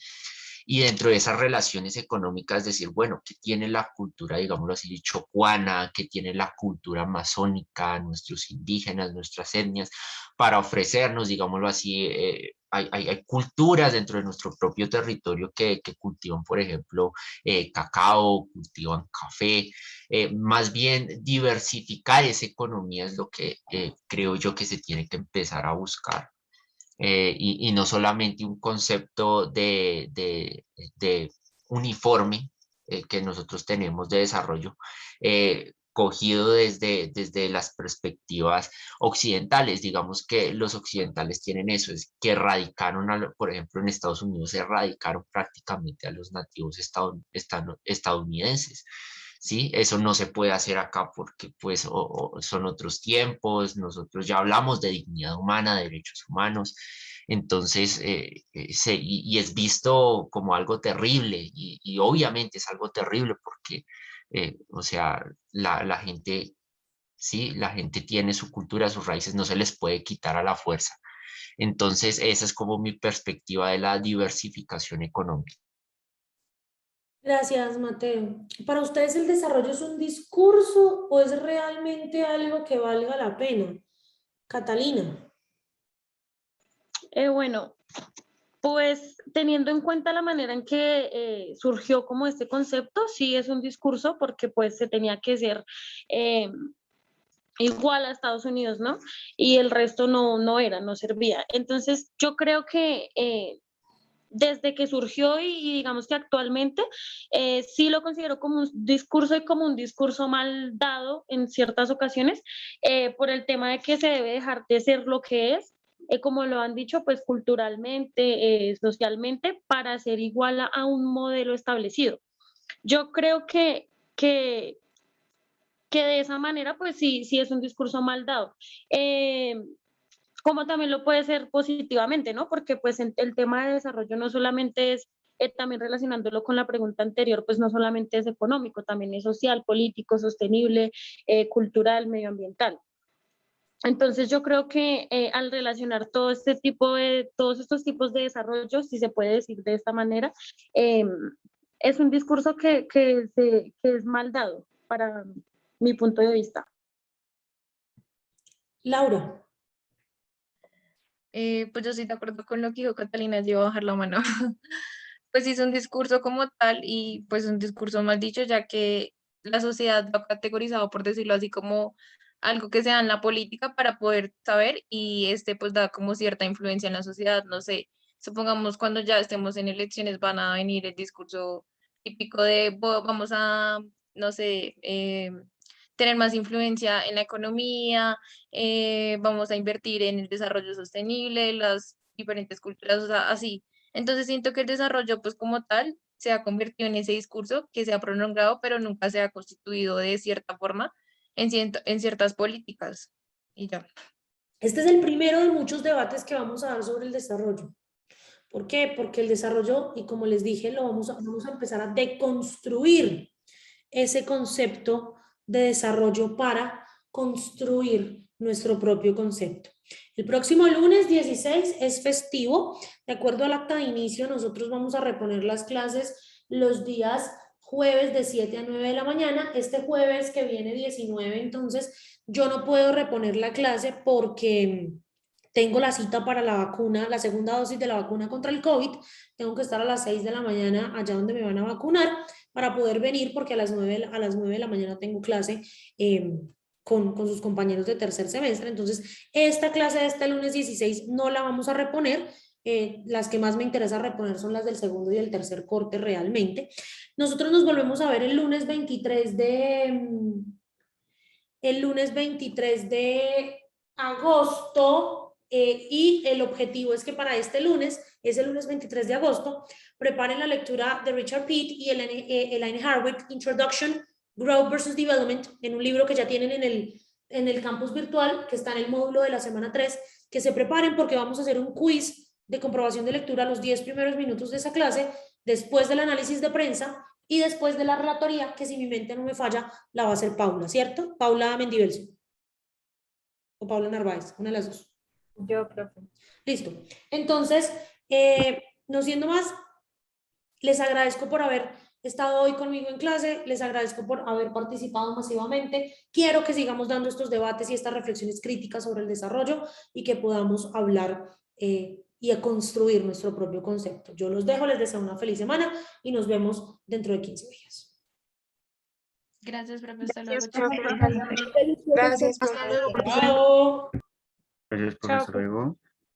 E: y dentro de esas relaciones económicas decir, bueno, ¿qué tiene la cultura, digámoslo así, chocuana? ¿Qué tiene la cultura amazónica, nuestros indígenas, nuestras etnias, para ofrecernos, digámoslo así? Hay culturas dentro de nuestro propio territorio que cultivan, por ejemplo, cacao, cultivan café. Más bien diversificar esa economía es lo que creo yo que se tiene que empezar a buscar. Y no solamente un concepto de uniforme que nosotros tenemos de desarrollo, cogido desde las perspectivas occidentales. Digamos que los occidentales tienen eso, es que erradicaron, por ejemplo, en Estados Unidos erradicaron prácticamente a los nativos estadounidenses. ¿Sí? Eso no se puede hacer acá porque pues son otros tiempos, nosotros ya hablamos de dignidad humana, de derechos humanos, entonces y es visto como algo terrible y obviamente es algo terrible porque, o sea, la gente, sí, la gente tiene su cultura, sus raíces, no se les puede quitar a la fuerza. Entonces, esa es como mi perspectiva de la diversificación económica.
A: gracias, Mateo. ¿Para ustedes el desarrollo es un discurso o es realmente algo que valga la pena? Catalina.
M: Bueno, pues teniendo en cuenta la manera en que surgió como este concepto, sí es un discurso porque pues se tenía que ser eh, igual a Estados Unidos, ¿no? Y el resto no servía. Entonces yo creo que desde que surgió y digamos que actualmente sí lo considero como un discurso y como un discurso mal dado en ciertas ocasiones por el tema de que se debe dejar de ser lo que es, como lo han dicho, pues culturalmente, socialmente, para ser igual a un modelo establecido. Yo creo que de esa manera, pues sí es un discurso mal dado. Como también lo puede ser positivamente, ¿no? Porque pues el tema de desarrollo no solamente es, también relacionándolo con la pregunta anterior, pues no solamente es económico, también es social, político, sostenible, cultural, medioambiental. Entonces yo creo que al relacionar todos estos tipos de desarrollo, si se puede decir de esta manera, es un discurso que es mal dado para mi punto de vista.
A: Laura.
H: Pues yo estoy de acuerdo con lo que dijo Catalina, yo a bajar la mano. Pues sí, es un discurso como tal y pues un discurso mal dicho, ya que la sociedad lo ha categorizado, por decirlo así, como algo que se da en la política para poder saber y pues da como cierta influencia en la sociedad. No sé, supongamos cuando ya estemos en elecciones van a venir el discurso típico de vamos a, no sé, tener más influencia en la economía, vamos a invertir en el desarrollo sostenible, las diferentes culturas, o sea, así. Entonces siento que el desarrollo, pues como tal, se ha convertido en ese discurso que se ha prolongado, pero nunca se ha constituido de cierta forma en ciertas políticas. Y ya.
A: Este es el primero de muchos debates que vamos a dar sobre el desarrollo. ¿Por qué? Porque el desarrollo, y como les dije, vamos a empezar a deconstruir ese concepto de desarrollo para construir nuestro propio concepto. El próximo lunes 16 es festivo. De acuerdo al acta de inicio, nosotros vamos a reponer las clases los días jueves de 7 a 9 de la mañana. Este jueves que viene 19, entonces yo no puedo reponer la clase porque tengo la cita para la vacuna, la segunda dosis de la vacuna contra el COVID. Tengo que estar a las 6 de la mañana allá donde me van a vacunar para poder venir, porque a las 9 de la mañana tengo clase con sus compañeros de tercer semestre. Entonces, esta clase de este lunes 16 no la vamos a reponer. Las que más me interesa reponer son las del segundo y el tercer corte realmente. Nosotros nos volvemos a ver el lunes 23 de agosto. Y el objetivo es que para este lunes, es el lunes 23 de agosto, preparen la lectura de Richard Pitt y Elaine Harwick, Introduction, Growth versus Development, en un libro que ya tienen en el campus virtual, que está en el módulo de la semana 3, que se preparen porque vamos a hacer un quiz de comprobación de lectura los 10 primeros minutos de esa clase, después del análisis de prensa y después de la relatoría, que si mi mente no me falla, la va a hacer Paula, ¿cierto? Paula Mendivelso. O Paula Narváez, una de las dos.
F: Yo, profe.
A: Listo. Entonces, no siendo más, les agradezco por haber estado hoy conmigo en clase, les agradezco por haber participado masivamente. Quiero que sigamos dando estos debates y estas reflexiones críticas sobre el desarrollo y que podamos hablar y a construir nuestro propio concepto. Yo los dejo, les deseo una feliz semana y nos vemos dentro de 15 días.
H: Gracias, profesor. Gracias,
L: Gracias,
A: Hasta luego.
D: Gracias, profesor. Hasta luego.